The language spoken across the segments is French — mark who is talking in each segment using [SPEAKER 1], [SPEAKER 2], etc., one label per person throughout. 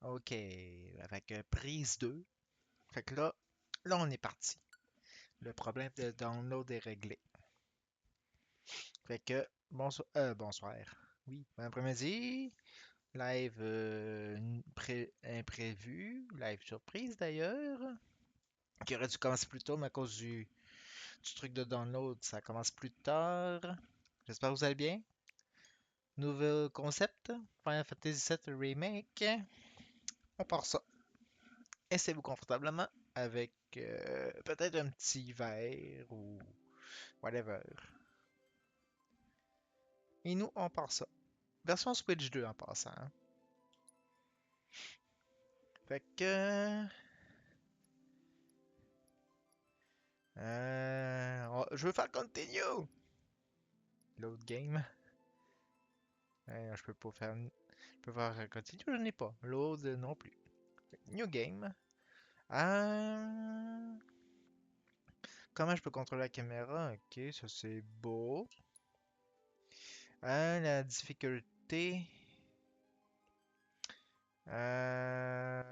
[SPEAKER 1] OK. Avec prise 2. Fait que là, on est parti. Le problème de download est réglé. Fait que, bonsoir. Oui, bon après-midi. Live imprévu. Live surprise d'ailleurs. Qui aurait dû commencer plus tôt, mais à cause du truc de download, ça commence plus tard. J'espère que vous allez bien. Nouveau concept. Final Fantasy VII Remake. On part ça. Asseyez-vous confortablement avec peut-être un petit verre ou whatever. Et nous, on part ça. Version Switch 2 en passant, hein. Fait que. Je veux faire continue! Load game. Je peux pas faire. Je peux faire continue, je n'ai pas. Load non plus. New game. Euh, Comment je peux contrôler la caméra? Ok, ça c'est beau. La difficulté. Euh...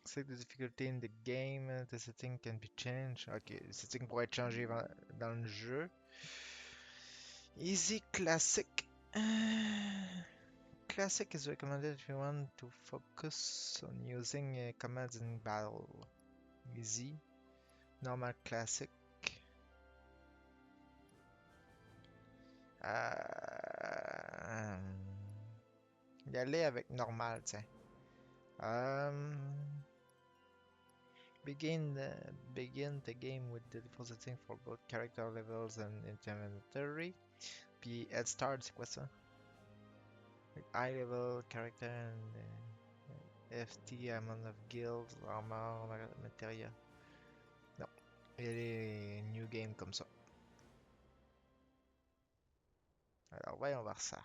[SPEAKER 1] Set the difficulty in the game. The setting can be changed. Ok, le setting pourrait être changé dans le jeu. Easy Classic. Classic is recommended if you want to focus on using commands in battle. Easy. Normal Classic. Euh... Y aller avec normal, tiens. Euh... Begin the game with the default setting for both character levels and inventory. Puis Head Start, c'est quoi ça? High level character and FT, amount of guilds, armor, materia. Non, il y a les new game comme ça. Alors voyons voir ça.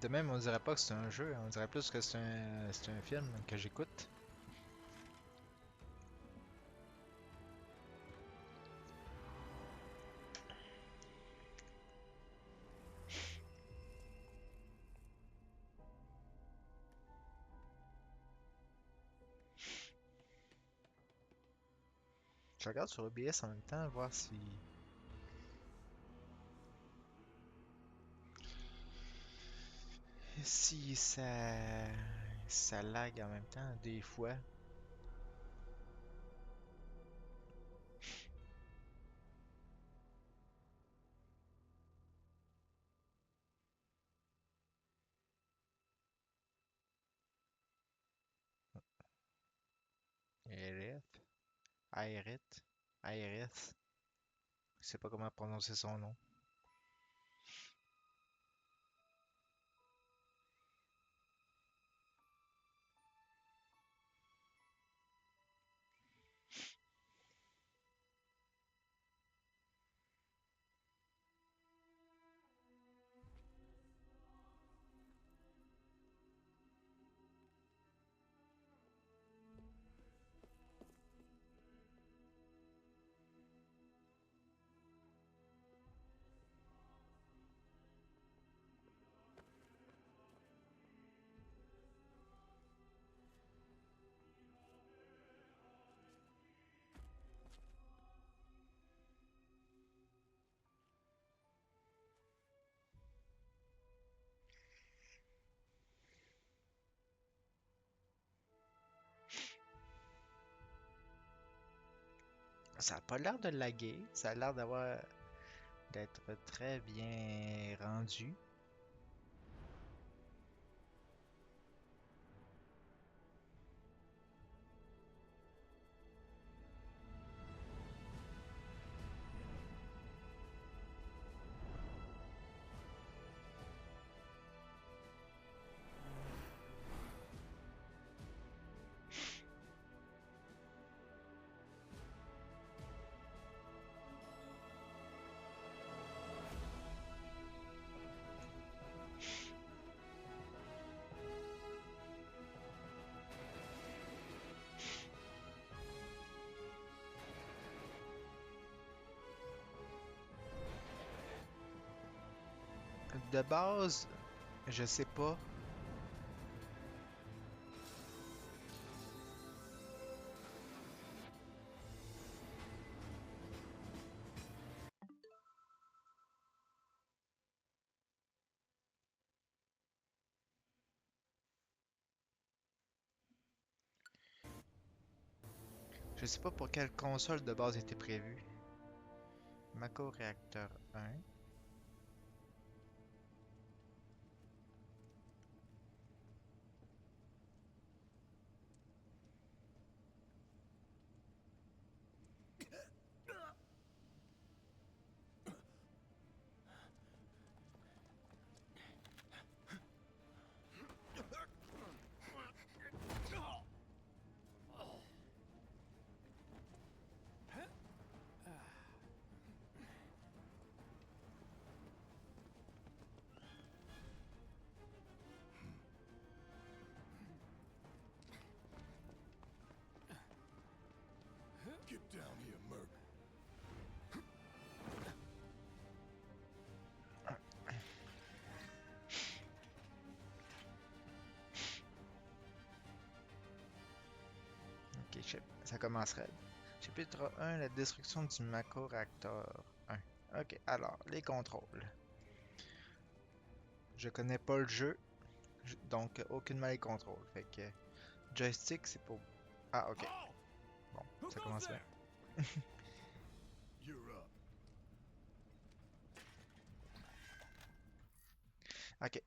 [SPEAKER 1] De même, on dirait pas que c'est un jeu, on dirait plus que c'est un film que j'écoute. Je regarde sur OBS en même temps, voir si ça lag en même temps, des fois. Aerith, Aerith, Aerith, je sais pas comment prononcer son nom. Ça a pas l'air de laguer. Ça a l'air d'être très bien rendu. De base, je sais pas. Je sais pas pour quelle console de base était prévu. Mako Reactor 1.
[SPEAKER 2] Get down here, Merc.
[SPEAKER 1] Ok, ça commencerait. Chapitre 1, la destruction du Mako Reactor 1. Ok, alors, les contrôles. Je connais pas le jeu, donc aucunement les contrôles. Fait que joystick, c'est pour... Ah, ok.
[SPEAKER 2] Halt!
[SPEAKER 1] Bon,
[SPEAKER 2] Who
[SPEAKER 1] ça
[SPEAKER 2] goes
[SPEAKER 1] commence bien.
[SPEAKER 2] there? You're up.
[SPEAKER 1] Ok.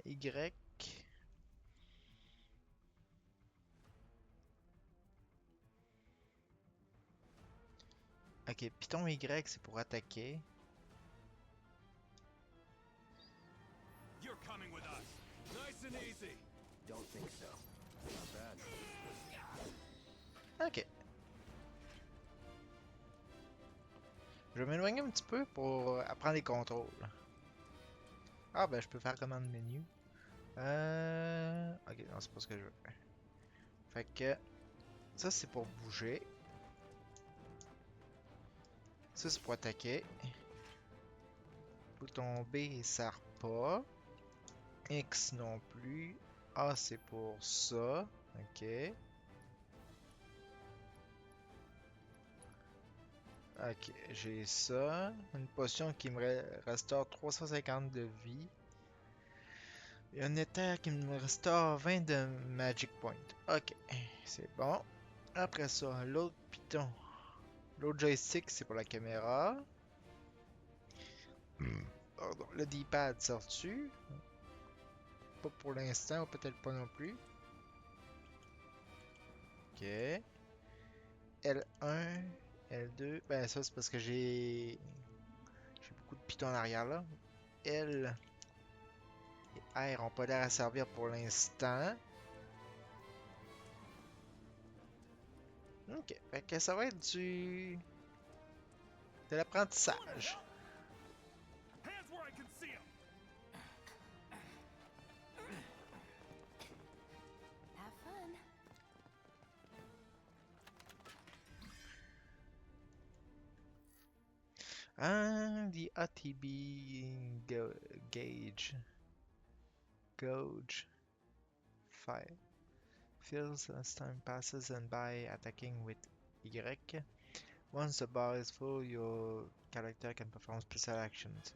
[SPEAKER 1] Y. Ok, Python Y, c'est pour attaquer.
[SPEAKER 2] You're coming with us. Nice and easy.
[SPEAKER 3] Don't think so. Not bad.
[SPEAKER 1] Ok. Je vais m'éloigner un petit peu pour apprendre les contrôles. Ah, ben, je peux faire commande menu. Ok, non, c'est pas ce que je veux. Fait que ça, c'est pour bouger. Ça, c'est pour attaquer. Bouton B, il sert pas. X non plus. A, c'est pour ça. Ok. Ok, j'ai ça. Une potion qui me restaure 350 de vie. Et un éther qui me restaure 20 de Magic Point. Ok, c'est bon. Après ça, l'autre piton. L'autre joystick, c'est pour la caméra. Pardon, le D-pad sort-tu? Pas pour l'instant, ou peut-être pas non plus. Ok. L1, L2. Ben ça, c'est parce que j'ai beaucoup de pitons en arrière là. L et R ont pas l'air à servir pour l'instant. Ok, fait que ça va être de l'apprentissage.
[SPEAKER 2] Hands where I can see 'em.
[SPEAKER 4] Have fun.
[SPEAKER 1] The ATB gauge fire fills as time passes and by attacking with Y. Once the bar is full, your character can perform special actions.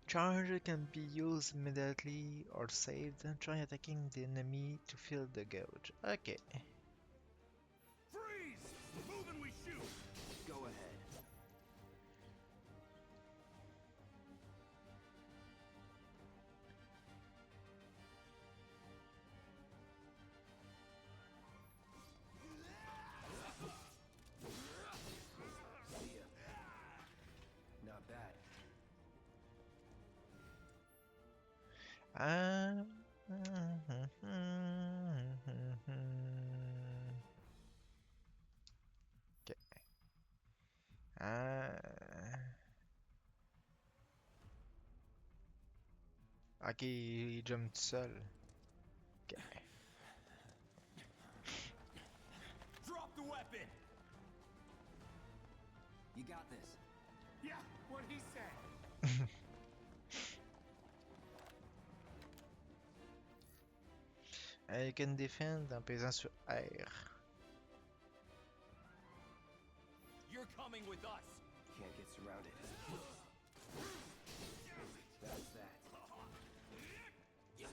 [SPEAKER 1] Charge can be used immediately or saved. Try attacking the enemy to fill the gauge. Ok.
[SPEAKER 2] Freeze! Move move and we shoot.
[SPEAKER 3] Go ahead. See ya. Not bad.
[SPEAKER 1] Ah. Ok. Ok, il jump tout seul. Ok.
[SPEAKER 2] Drop the weapon.
[SPEAKER 3] You got this.
[SPEAKER 2] Yeah, what he said.
[SPEAKER 1] You can defend en pesant sur R.
[SPEAKER 2] You're coming with us.
[SPEAKER 3] Can't get surrounded. That's that. See ya.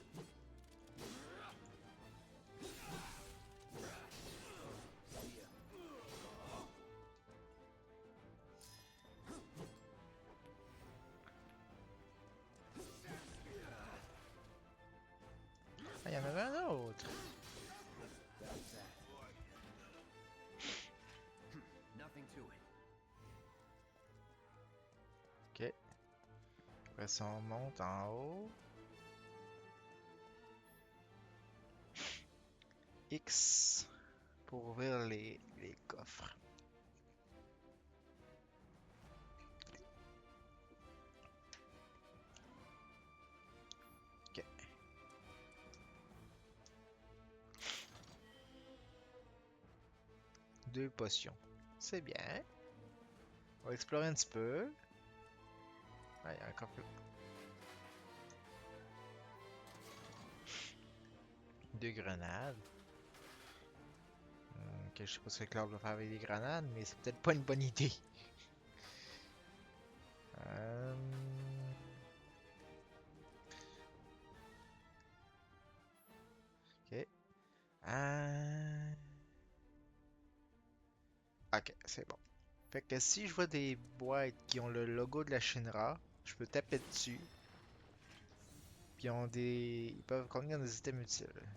[SPEAKER 1] Ah, il y en avait un autre.
[SPEAKER 3] That's that. Nothing to it.
[SPEAKER 1] Ok. Après ça, on monte en haut. X pour ouvrir les coffres. Ok. Deux potions. C'est bien. On va explorer un petit peu. Ah, il y a encore plus. Deux grenades. Ok, je sais pas ce que Claude va faire avec des grenades, mais c'est peut-être pas une bonne idée. Euh, Ok. Ok, c'est bon. Fait que si je vois des boîtes qui ont le logo de la Shinra, je peux taper dessus. Puis ils peuvent contenir des items utiles.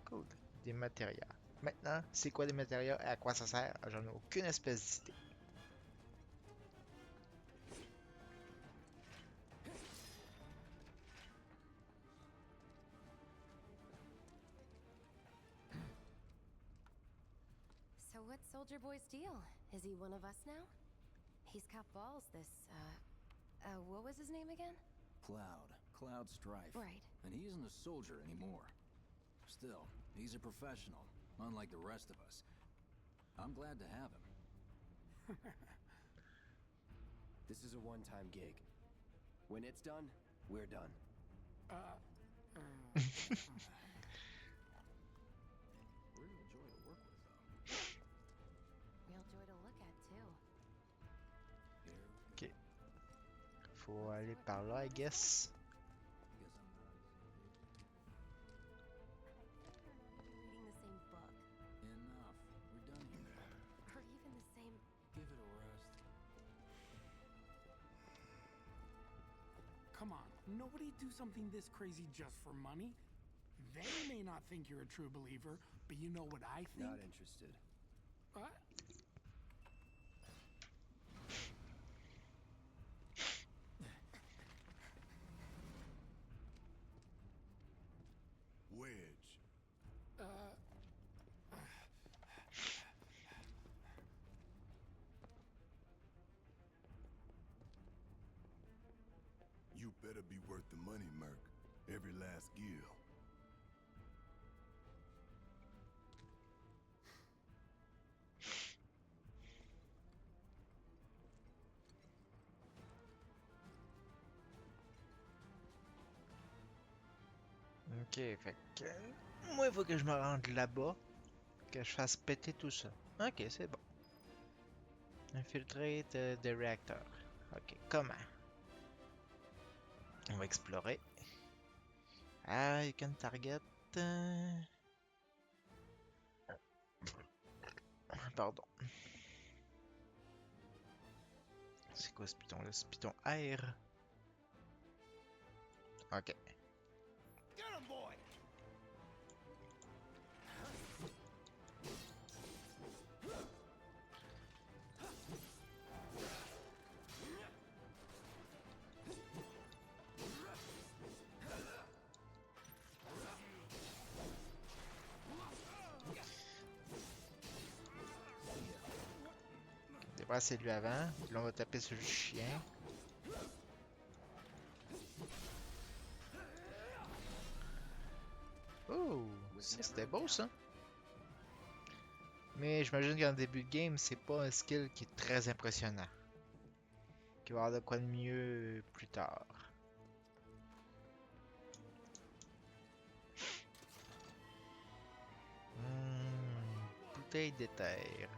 [SPEAKER 1] Cool. Des matériaux. Maintenant, c'est quoi des matériaux et à quoi ça sert? J'en ai aucune espèce d'idée.
[SPEAKER 4] So what's Soldier Boy's deal? Is he one of us now? He's got balls, what was his name again?
[SPEAKER 3] Cloud Strife.
[SPEAKER 4] Right.
[SPEAKER 3] And he isn't a soldier anymore. Still, he's a professional, unlike the rest of us. I'm glad to have him.
[SPEAKER 5] This is a one-time gig. When it's done, we're done.
[SPEAKER 3] Real joy to work with, though.
[SPEAKER 4] Real joy to look at, too.
[SPEAKER 3] Here,
[SPEAKER 1] Ok. Faut aller par là, I guess.
[SPEAKER 3] guess I'm not
[SPEAKER 4] Reading the same book.
[SPEAKER 3] enough. We're done here.
[SPEAKER 4] Or even the same...
[SPEAKER 3] Give it a rest.
[SPEAKER 6] Come on, nobody do something this crazy just for money. They may not think you're a true believer, but you know what I think?
[SPEAKER 5] Not interested.
[SPEAKER 6] What?
[SPEAKER 2] Wedge.
[SPEAKER 7] You better be worth the money, Merc. Every last gill.
[SPEAKER 1] Ok, fait que... Moi, il faut que je me rende là-bas. Que je fasse péter tout ça. Ok, c'est bon. Infiltrate the reactor. Ok, comment? On va explorer. Ah, you can target... Pardon. C'est quoi ce piton là? Ce piton R. Ok.
[SPEAKER 2] Get him, boy!
[SPEAKER 1] C'est lui avant. Puis là, on va taper sur le chien. Oh, ça c'était beau ça. Mais j'imagine qu'en début de game, c'est pas un skill qui est très impressionnant. Qui va avoir de quoi de mieux plus tard. Bouteille d'éther.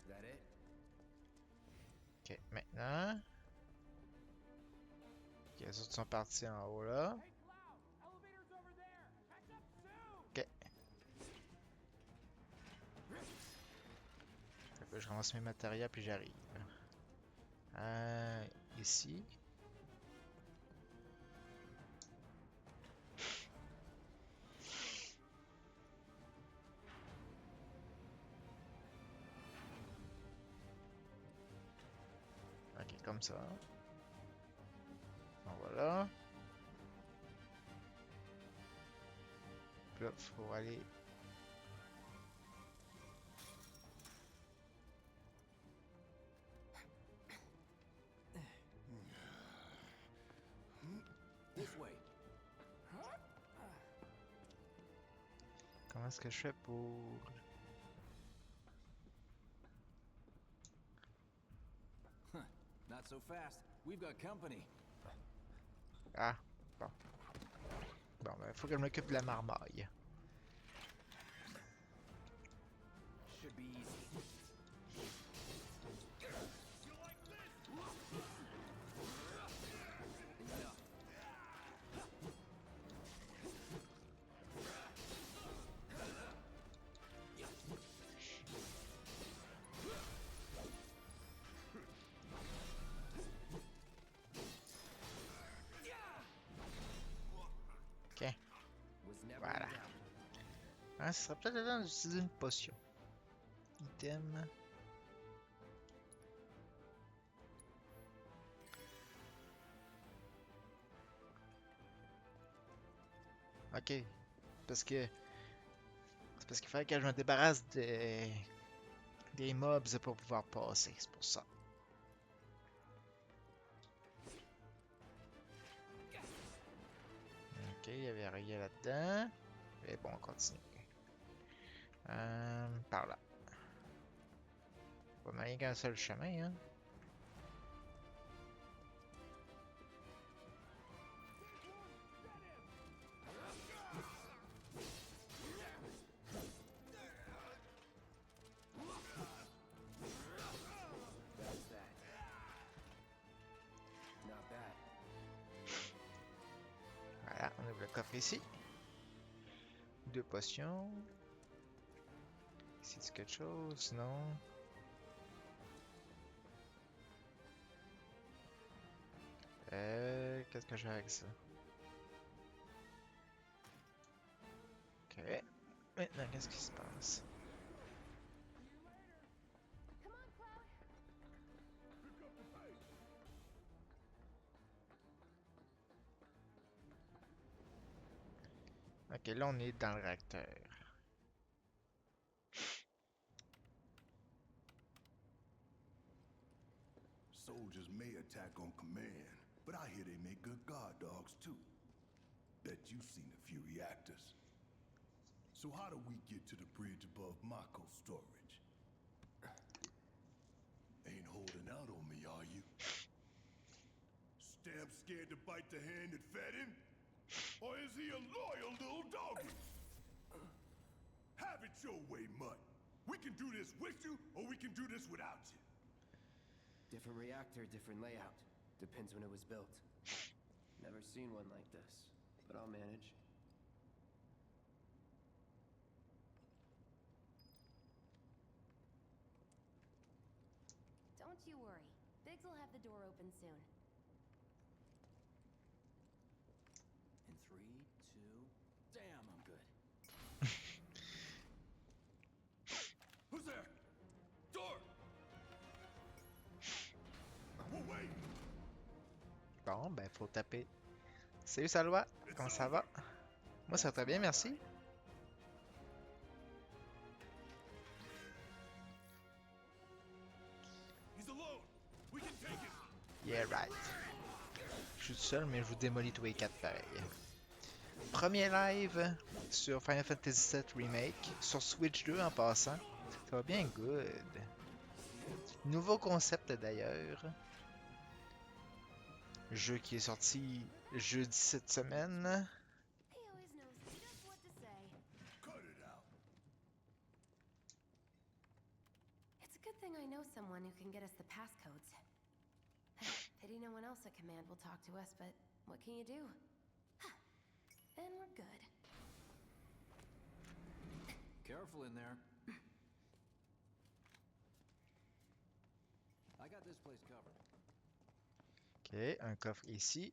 [SPEAKER 5] That it?
[SPEAKER 1] Ok, maintenant. Ok, les autres sont partis en haut là. Ok. Fait que je ramasse mes matériaux puis j'arrive. Ici. Ok, comme ça. Bon, voilà. Puis là, faut aller.
[SPEAKER 3] This way.
[SPEAKER 1] Comment est-ce que je fais pour.
[SPEAKER 3] Not so fast. We've got company.
[SPEAKER 1] Ah, bon. Bon, ben, faut que je m'occupe de la marmaille.
[SPEAKER 5] Should be easy. Enough.
[SPEAKER 1] Ok.
[SPEAKER 5] Was never
[SPEAKER 1] Voilà.
[SPEAKER 5] in doubt.
[SPEAKER 1] Hein, ce serait peut-être le temps d'utiliser une potion. Item. Ok. Parce que. C'est parce qu'il fallait que je me débarrasse des mobs pour pouvoir passer. C'est pour ça. Ok, il y avait rien là-dedans. Et bon, on continue. Par là. Pas moyen qu'un seul chemin, hein.
[SPEAKER 5] That's that. Not bad.
[SPEAKER 1] Voilà, on ouvre le coffre ici. 2 potions. Ici, c'est quelque chose, non? Qu'est-ce que j'ai avec ça? Ok. Maintenant, qu'est-ce qui se passe?
[SPEAKER 4] Come on, Cloud.
[SPEAKER 1] Ok, là, on est dans le réacteur.
[SPEAKER 7] Soldiers may attack on command, but I hear they make good guard dogs too. Bet you've seen a few reactors. So how do we get to the bridge above Mako storage? Ain't holding out on me, are you? Stamp scared to bite the hand that fed him? Or is he a loyal little doggy? Have it your way, Mutt. We can do this with you, or we can do this without you.
[SPEAKER 5] Different reactor, different layout. Depends when it was built. Never seen one like this, but I'll manage.
[SPEAKER 4] Don't you worry. Biggs will have the door open soon.
[SPEAKER 3] In 3, 2... Damn, I'm good.
[SPEAKER 7] Who's there? Door! Well, wait!
[SPEAKER 1] Bon, ben, faut taper. Salut Salwa, comment ça va? Moi, ça va très bien, merci.
[SPEAKER 7] He's alone. We can take it.
[SPEAKER 1] Yeah, right. Je suis tout seul, mais je vous démolis tous les 4 pareil. Premier live sur Final Fantasy VII Remake, sur Switch 2 en passant. Ça va bien good. Nouveau concept d'ailleurs. Jeu qui est sorti jeudi cette semaine.
[SPEAKER 4] He always knows just what to say.
[SPEAKER 7] Cut it out.
[SPEAKER 4] It's a good thing I know someone who can get us the passcodes. Pity no one else at command will talk to us, but what can you do? And we're good.
[SPEAKER 3] Careful in there. I got this place covered.
[SPEAKER 1] Ok, un coffre ici.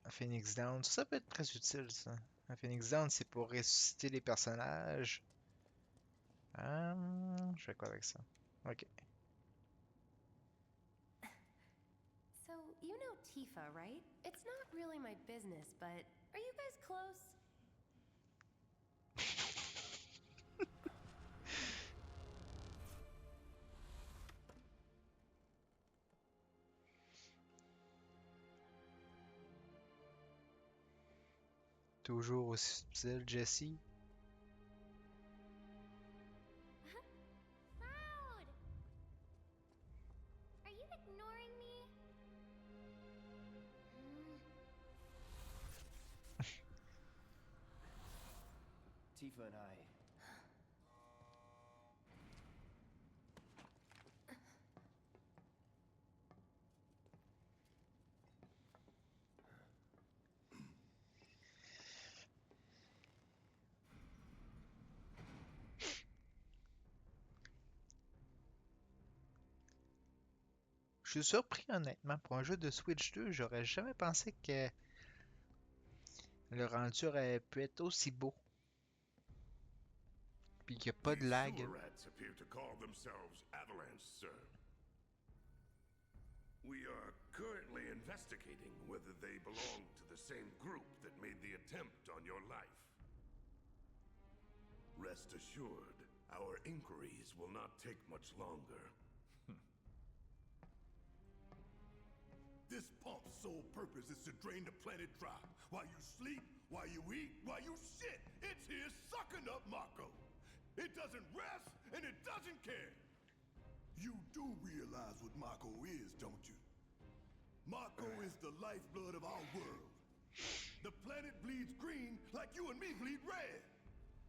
[SPEAKER 1] Un Phoenix Down, ça peut être très utile ça. Un Phoenix Down, c'est pour ressusciter les personnages. Je fais quoi avec ça? Ok.
[SPEAKER 4] So, you know Tifa, right? It's not really my business, but are you guys close?
[SPEAKER 1] Toujours aussi subtil, Jessie.
[SPEAKER 8] Cloud! Are you ignoring me?
[SPEAKER 5] Tifa and I.
[SPEAKER 1] Je suis surpris honnêtement. Pour un jeu de Switch 2, j'aurais jamais pensé que le rendu aurait pu être aussi beau. Puis qu'il n'y a pas de
[SPEAKER 7] These
[SPEAKER 1] lag.
[SPEAKER 7] sewer rats appear to call themselves Avalanche, sir. We are currently investigating whether they belong to the same group that made the attempt on your life. Rest assured, our inquiries will not take much longer. This pump's sole purpose is to drain the planet dry. While you sleep, while you eat, while you shit, it's here sucking up Mako. It doesn't rest, and it doesn't care. You do realize what Mako is, don't you? Mako is the lifeblood of our world. The planet bleeds green like you and me bleed red.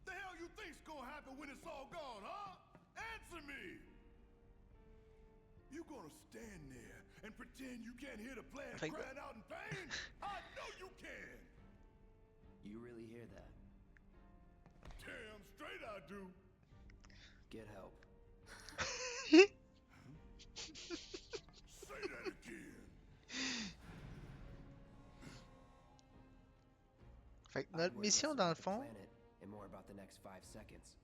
[SPEAKER 7] The hell you think's gonna happen when it's all gone, huh? Answer me! You gonna stand there and pretend you can't hear the plant
[SPEAKER 1] Like-
[SPEAKER 7] crying out in pain? I know you can!
[SPEAKER 5] You really hear that?
[SPEAKER 7] Damn straight I do!
[SPEAKER 5] Get help.
[SPEAKER 7] Say that again!
[SPEAKER 1] Fait que
[SPEAKER 5] I'd
[SPEAKER 1] notre
[SPEAKER 5] worry
[SPEAKER 1] mission
[SPEAKER 5] less
[SPEAKER 1] dans le
[SPEAKER 5] about the
[SPEAKER 1] fond,
[SPEAKER 5] planet and more about the next 5 seconds.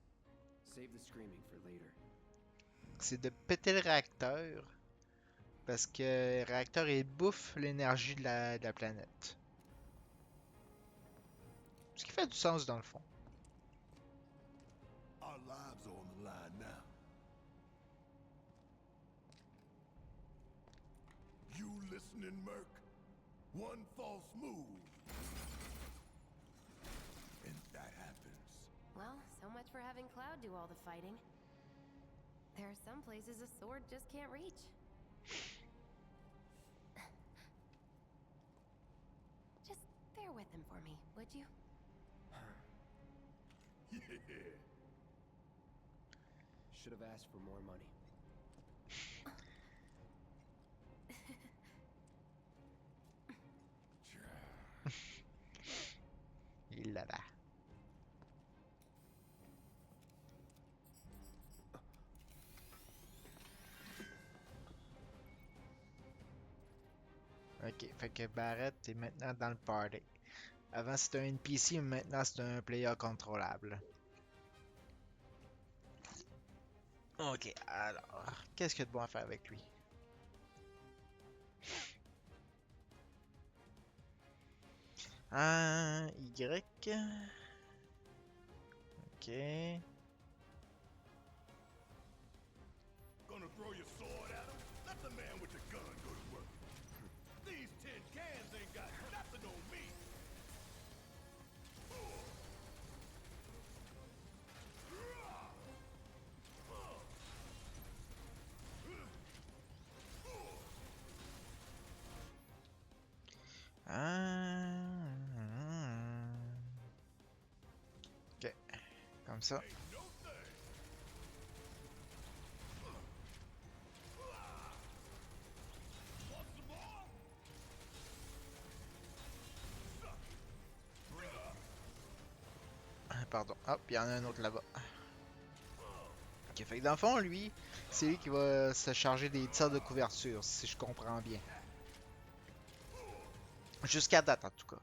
[SPEAKER 5] Save the screaming for later.
[SPEAKER 1] c'est de péter le réacteur. Parce que le réacteur, il bouffe l'énergie de la planète. Ce qui fait du sens dans le fond.
[SPEAKER 7] Our lives are on the line now. You listening, Merc? One false move. And that happens.
[SPEAKER 4] Well, so much for having Cloud do all the fighting. There are some places a sword just can't reach. Just bear with him for me, would you?
[SPEAKER 7] Yeah.
[SPEAKER 5] Should have asked for more money.
[SPEAKER 1] Il là là. Ok, fait que Barrett est maintenant dans le party. Avant c'était un NPC, mais maintenant c'est un player contrôlable. Ok, alors, qu'est-ce qu'il y a de bon à faire avec lui? Un Y. Ok.
[SPEAKER 7] Gonna throw your sword at him? Let the man with the gun go to work. These tin cans ain't got nothing on me.
[SPEAKER 1] Ok, comme ça.
[SPEAKER 7] Ain't no thing. Want some more?
[SPEAKER 1] Pardon. Hop, il y en a un autre là-bas. Ok, fait que dans le fond, lui, c'est lui qui va se charger des tirs de couverture, si je comprends bien. Jusqu'à date, en tout cas.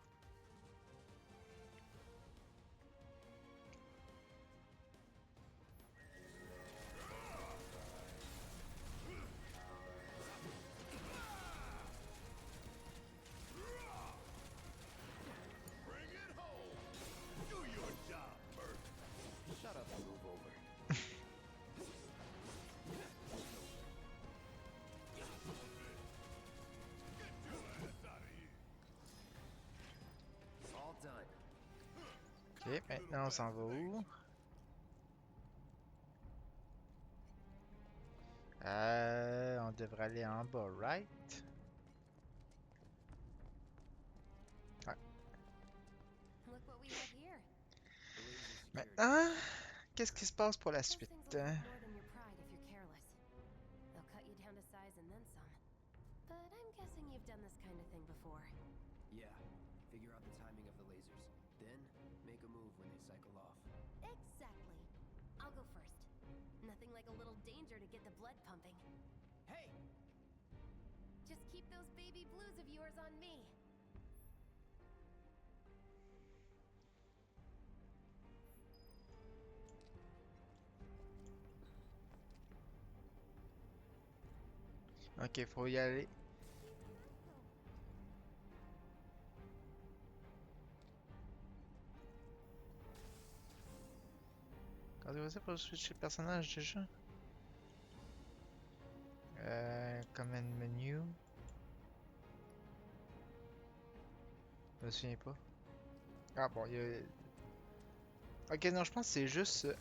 [SPEAKER 7] Bring it home. Do your job, Bert.
[SPEAKER 5] Shut up and move over. All done.
[SPEAKER 1] Ok, maintenant on s'en va où? On devrait aller en bas, right? Ouais.
[SPEAKER 4] Look what we have here.
[SPEAKER 5] The laser security.
[SPEAKER 1] Maintenant, qu'est-ce qui se passe pour la
[SPEAKER 4] Those
[SPEAKER 1] suite?
[SPEAKER 4] things will hurt more than your pride if you're careless. They'll cut you down to size and then some. But I'm guessing you've done this kind of thing before.
[SPEAKER 5] Yeah. Figure out the timing of the lasers. Then, make a move when they cycle off.
[SPEAKER 4] Exactly. I'll go first. Nothing like a little danger to get the blood pumping.
[SPEAKER 5] Hey!
[SPEAKER 4] Just keep those baby blues of yours on me.
[SPEAKER 1] Ok, faut y aller. Quand vous ça pour switcher de personnage déjà? Command menu. Je me souviens pas. Ah bon, il y a... Ok, non, je pense que c'est juste...
[SPEAKER 4] Not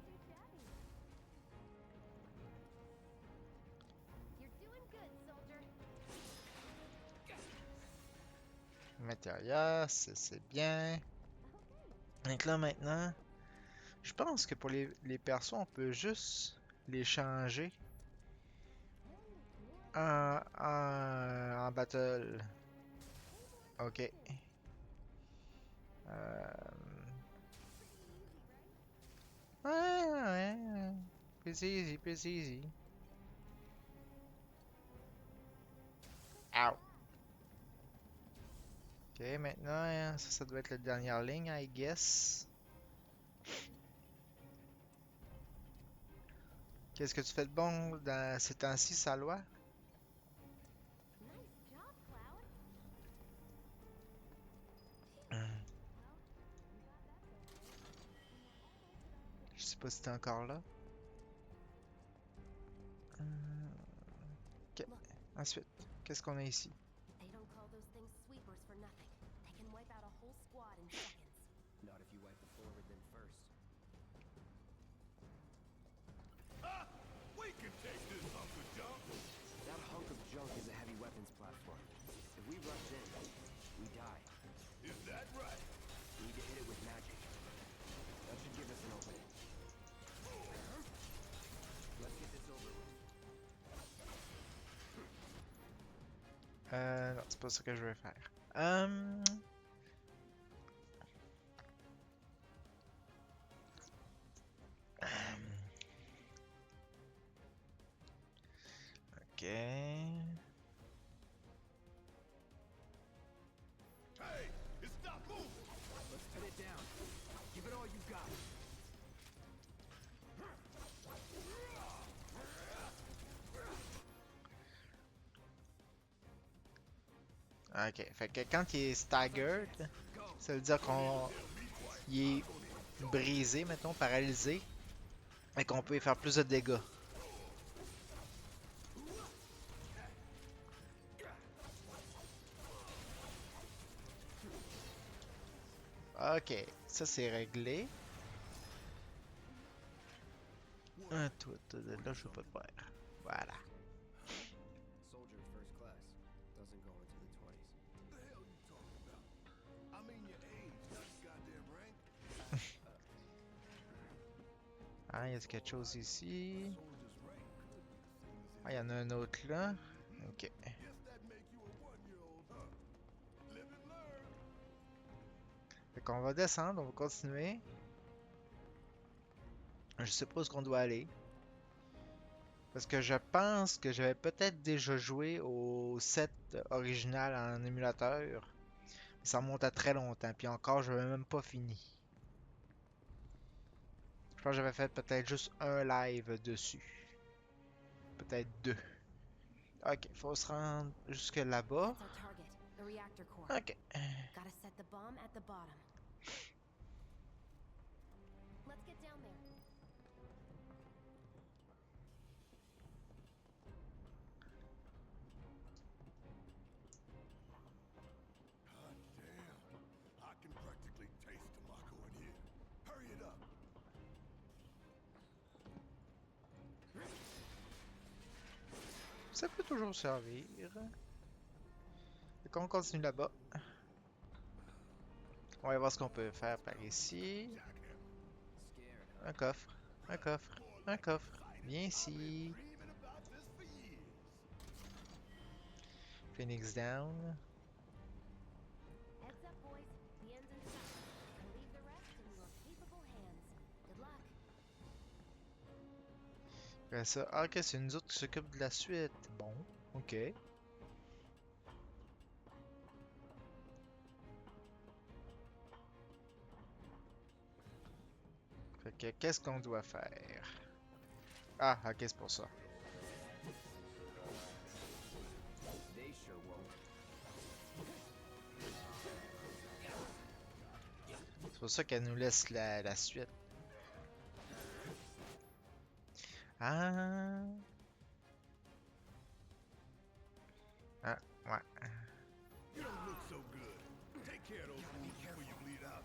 [SPEAKER 4] too shabby. You're doing good, soldier.
[SPEAKER 1] Matériel, c'est bien. Donc là maintenant, je pense que pour les persos, on peut juste les changer en battle. Ok. Ouais. Pretty easy, pretty easy. Ow. Ok, maintenant, ça doit être la dernière ligne, I guess. Qu'est-ce que tu fais de bon dans ces temps-ci, Salwa?
[SPEAKER 4] Nice job, Cloud.
[SPEAKER 1] Je sais pas si t'es encore là. Ok, ensuite, qu'est-ce qu'on a ici?
[SPEAKER 4] They don't call those things sweepers for nothing. They can wipe out a whole squad in seconds.
[SPEAKER 5] Not if you wipe the forward then first.
[SPEAKER 7] Ah! We can take this hunk of junk.
[SPEAKER 5] That hunk of junk is a heavy weapons platform. If we rush in, we die.
[SPEAKER 1] Non, c'est pas ça que je veux faire. Ok.
[SPEAKER 7] Hey, it's stop moving!
[SPEAKER 3] Let's pin it down. Give it all you got.
[SPEAKER 1] Ok. Fait que quand il est staggered, ça veut dire qu'on il est brisé, mettons, paralysé, et qu'on peut y faire plus de dégâts. Ok, ça c'est réglé. Toi, là, je veux pas te voir. Voilà.
[SPEAKER 5] Soldier first class. Doesn't go into the 20s.
[SPEAKER 7] What the hell you talking about? I mean your age, not your goddamn rank.
[SPEAKER 1] Ah, il y a quelque chose ici.
[SPEAKER 7] Soldier's rank could be the same as
[SPEAKER 1] Ah, il y en a un autre là. Ok.
[SPEAKER 7] Guess that make you a 1-year-old, huh? Live and learn.
[SPEAKER 1] Fait qu'on va descendre, on va continuer. Je sais pas où est-ce qu'on doit aller. Parce que je pense que j'avais peut-être déjà joué au set original en émulateur. Ça remonte à très longtemps. Puis encore, je n'avais même pas fini. Je pense que j'avais fait peut-être juste un live dessus. Peut-être deux. Ok, faut se rendre jusque là-bas.
[SPEAKER 4] That's our target, the reactor core.
[SPEAKER 1] Ok.
[SPEAKER 4] Gotta set the bomb at the bottom. Let's get down there.
[SPEAKER 7] Hot damn. I can practically taste tobacco in here. Hurry it up.
[SPEAKER 1] Ça peut toujours servir. Fait qu'on continue là-bas. On va voir ce qu'on peut faire par ici.
[SPEAKER 5] Scared, huh?
[SPEAKER 1] Un coffre, un coffre, un coffre. Viens ici.
[SPEAKER 7] Dreaming about this for years.
[SPEAKER 1] Phoenix down.
[SPEAKER 4] Heads up, boys. The end's in sight. I'll leave the rest in your capable hands. Good luck.
[SPEAKER 1] Après ça, ah, ok, c'est nous autres qui s'occupent de la suite. Bon, ok. Fait que qu'est-ce qu'on doit faire? Ah, ok, c'est pour ça.
[SPEAKER 5] They sure won't.
[SPEAKER 1] C'est pour ça qu'elle nous laisse la suite. Ah. Ah, ouais.
[SPEAKER 7] You don't look so good. Take care of those wounds before you bleed out.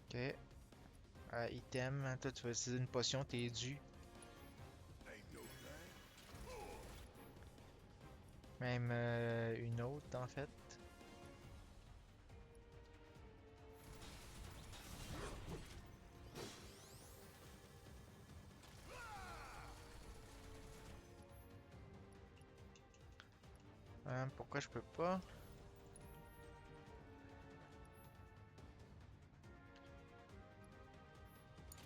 [SPEAKER 1] Ok. Item. Toi, tu vas utiliser une potion, t'es dû.
[SPEAKER 7] Ain't no thing.
[SPEAKER 1] Même une autre, en fait. Pourquoi je peux pas?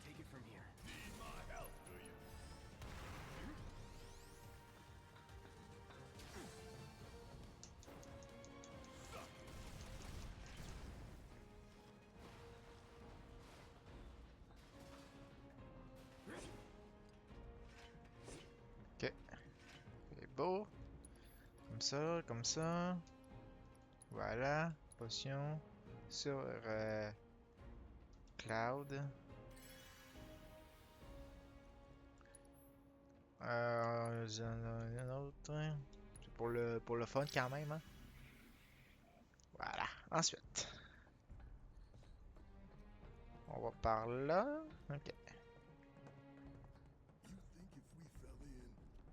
[SPEAKER 5] Take it from here.
[SPEAKER 7] Need my help, do you?
[SPEAKER 1] Ok. C'est beau. Comme ça, comme ça. Voilà. Potion. Sur Cloud. J'en ai un autre. Hein. C'est pour le fun quand même. Hein. Voilà. Ensuite. On va par là. Ok.
[SPEAKER 7] You think if we fell in,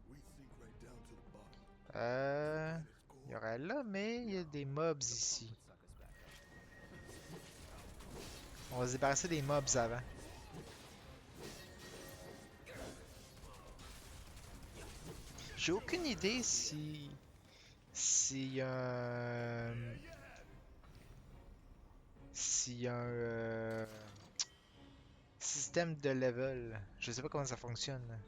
[SPEAKER 7] we'd sink right down to the bottom?
[SPEAKER 1] Il
[SPEAKER 7] At its
[SPEAKER 1] y
[SPEAKER 7] core,
[SPEAKER 1] aurait là, mais il y a des mobs ici. On va se débarrasser des mobs avant. J'ai aucune idée s'il y a s'il y a un système de level. Je sais pas comment ça fonctionne.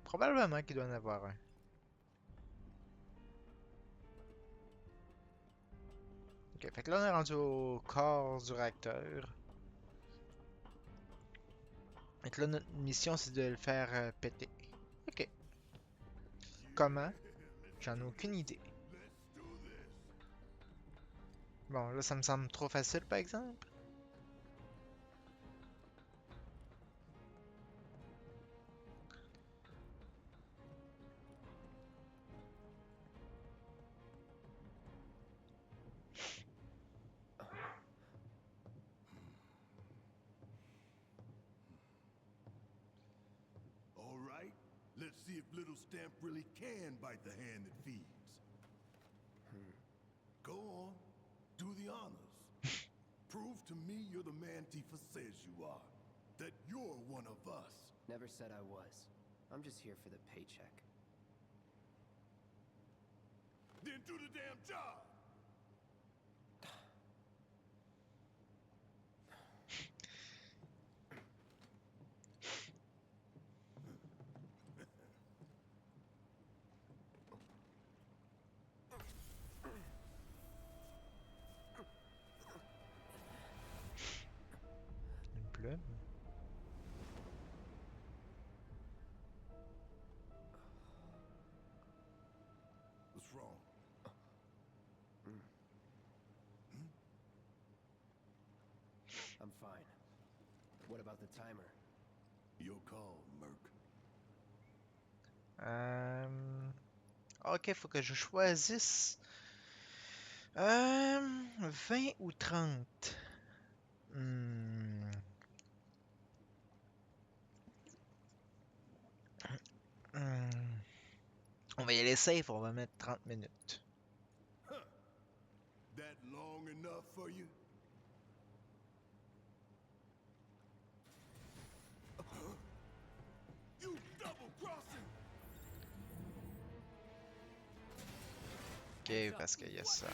[SPEAKER 1] Probablement qu'il doit en avoir un. Ok, fait que là on est rendu au corps du réacteur. Fait que là notre mission c'est de le faire péter. Ok. Comment? J'en ai aucune idée. Bon, là ça me semble trop facile par exemple.
[SPEAKER 7] All right, let's see if little Stamp really can bite the hand that feeds. Go on, do the honors. Prove to me you're the man Tifa says you are. That you're one of us.
[SPEAKER 5] Never said I was. I'm just here for the paycheck.
[SPEAKER 7] Then do the damn job!
[SPEAKER 1] Une plume.
[SPEAKER 7] What's wrong?
[SPEAKER 5] I'm fine. What about the timer?
[SPEAKER 7] Your call, Merc.
[SPEAKER 1] Ok, faut que je choisisse 20 ou 30. Hmm. Hmm. On va y aller safe, on va mettre 30 minutes.
[SPEAKER 7] That long enough for you? You double-crossing!
[SPEAKER 1] Ok, parce qu'il y a ça.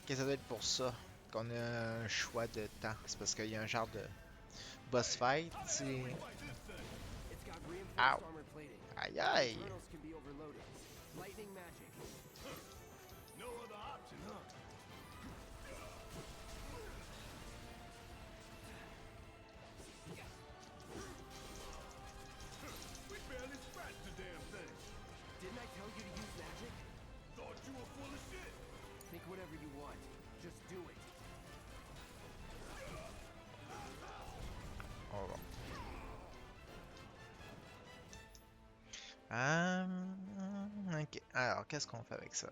[SPEAKER 1] Ok, ça doit être pour ça qu'on a un choix de temps. C'est parce qu'il y a un genre de boss fight.
[SPEAKER 5] It's got reinforced
[SPEAKER 1] Ow.
[SPEAKER 5] armor plating.
[SPEAKER 1] Aïe aïe!
[SPEAKER 5] Internals can be overloaded. Lightning magic.
[SPEAKER 7] No other option, huh? We barely scratched the damn thing.
[SPEAKER 5] Didn't I tell you to use magic?
[SPEAKER 7] Thought you were full of shit.
[SPEAKER 5] Think whatever you want. Just do it.
[SPEAKER 1] Oh, bon. Ok. Alors, qu'est-ce qu'on fait avec ça?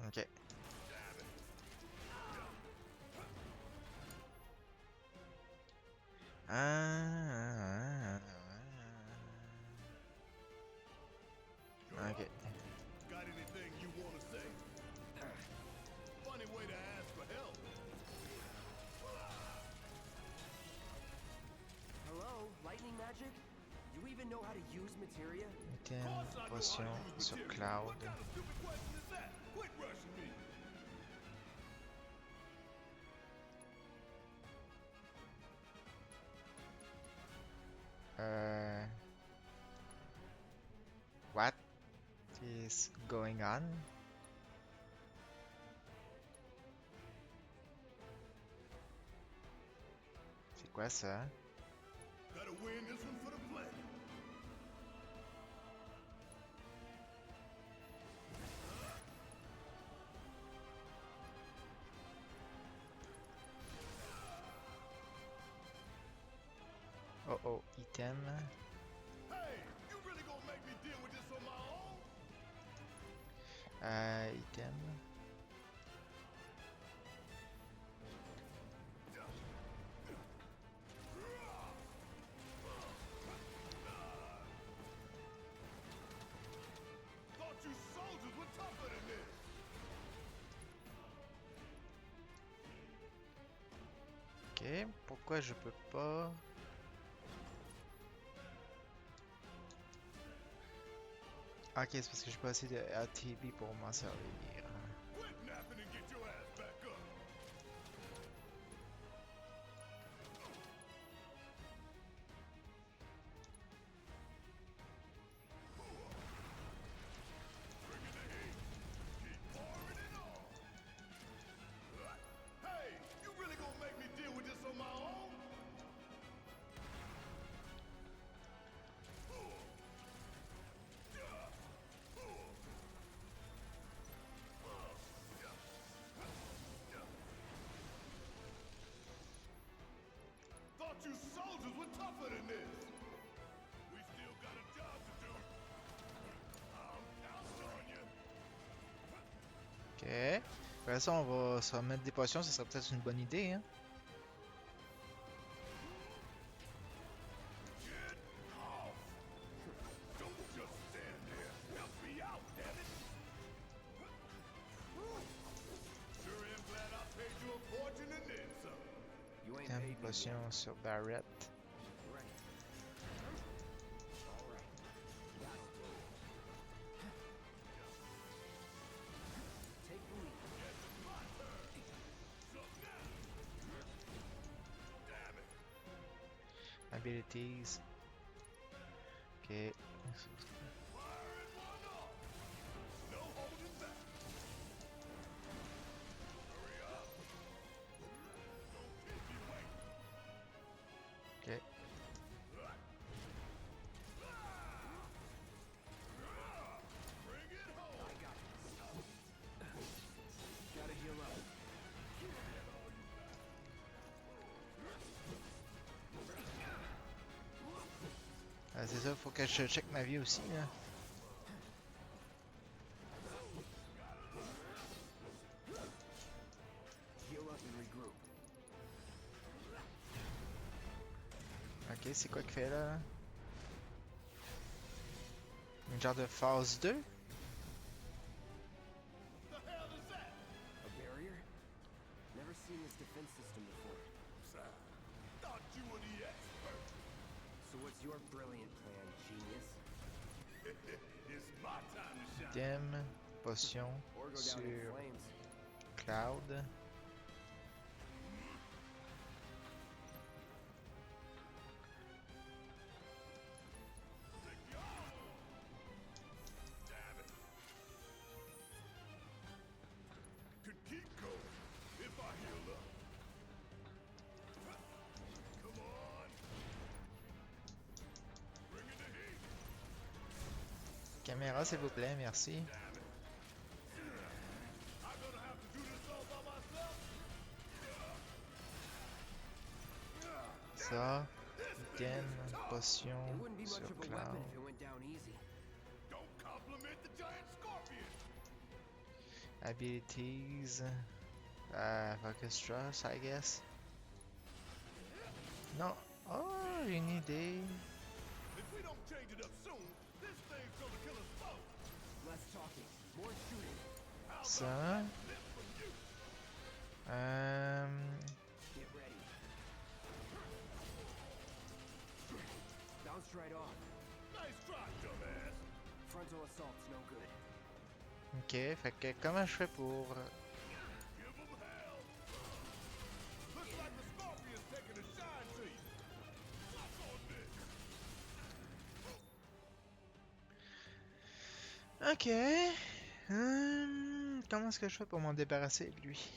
[SPEAKER 1] Ok. Ok.
[SPEAKER 7] Got anything you want to say? Funny way to ask for help.
[SPEAKER 5] Hello? Lightning magic? You even know how to use materia?
[SPEAKER 1] Item,
[SPEAKER 7] Course I know how to
[SPEAKER 1] potion
[SPEAKER 7] use
[SPEAKER 1] sur
[SPEAKER 7] material.
[SPEAKER 1] cloud.
[SPEAKER 7] What kind of stupid question is that? Quit rushing me.
[SPEAKER 1] What is going on? C'est quoi ça?
[SPEAKER 7] Gotta win this one for the planet.
[SPEAKER 1] Oh oh, item.
[SPEAKER 7] Hey, you really gonna make me deal with this on my own?
[SPEAKER 1] Item. pourquoi je peux pas? Ok, c'est parce que j'ai pas assez de ATB pour m'en servir.
[SPEAKER 7] Quit napping and get your ass back up. Bringing the heat. Keep pouring it on. Hey, you really gonna make me deal with this on my own? Thought you soldiers were tougher than this. We still got a job to do. I'm counting on you.
[SPEAKER 1] Ok. Après ça, on va se remettre des potions, ça serait peut-être une bonne idée, hein?
[SPEAKER 7] Get off! Don't just stand there. Help me out, damn it! Sure am glad I paid you a fortune and then some.
[SPEAKER 5] You ain't
[SPEAKER 1] Thème
[SPEAKER 5] paid me
[SPEAKER 1] potion
[SPEAKER 5] yet.
[SPEAKER 1] sur Barrett.
[SPEAKER 5] Right. All right. That'll do. Take the lead.
[SPEAKER 7] My turn. So now. Damn it.
[SPEAKER 1] Abilities. Ok.
[SPEAKER 7] Firing one off. No holding back. Hurry up. Don't keep me waiting.
[SPEAKER 1] Ok.
[SPEAKER 7] Bring it home.
[SPEAKER 5] I got this. Gotta heal up.
[SPEAKER 1] Ah, c'est ça, faut que je check ma vie aussi, là.
[SPEAKER 5] Heal up and regroup.
[SPEAKER 1] Ok, c'est quoi qu'il fait là? Une genre de phase 2?
[SPEAKER 7] The hell is that?
[SPEAKER 5] A barrier? Never seen this defense system before.
[SPEAKER 7] Thought you were the expert.
[SPEAKER 5] So what's your brilliant plan, genius?
[SPEAKER 7] It's my time to shine.
[SPEAKER 1] Thème, potion
[SPEAKER 5] Or go down in
[SPEAKER 1] sur
[SPEAKER 5] flames?
[SPEAKER 1] Cloud.
[SPEAKER 7] Damn it. Could keep going if I heal up. Come on. Bring in the heat.
[SPEAKER 1] Caméra, s'il vous plaît, merci.
[SPEAKER 7] Damn it. I'm gonna have to do this all by myself.
[SPEAKER 1] Ça. Item, potion
[SPEAKER 5] It wouldn't be much
[SPEAKER 1] sur
[SPEAKER 5] of a weapon
[SPEAKER 1] Cloud.
[SPEAKER 5] if it went down easy.
[SPEAKER 7] Don't compliment the giant scorpion.
[SPEAKER 1] Abilities. Focus Trust, I guess. Non. Oh, j'ai une idée.
[SPEAKER 7] If we don't change it up soon, this thing's gonna kill us both.
[SPEAKER 5] Less talking, more shooting.
[SPEAKER 7] How
[SPEAKER 1] Ça.
[SPEAKER 7] about this from you?
[SPEAKER 5] Get ready. Bounced right off.
[SPEAKER 7] Nice try, dumbass.
[SPEAKER 5] Frontal assault's no good.
[SPEAKER 1] Ok, fait que comment je fais pour...
[SPEAKER 7] Give 'em hell. Looks like the scorpion's taking a shine to you. Suck on this.
[SPEAKER 1] Ok. Comment est-ce que je fais pour m'en débarrasser de lui?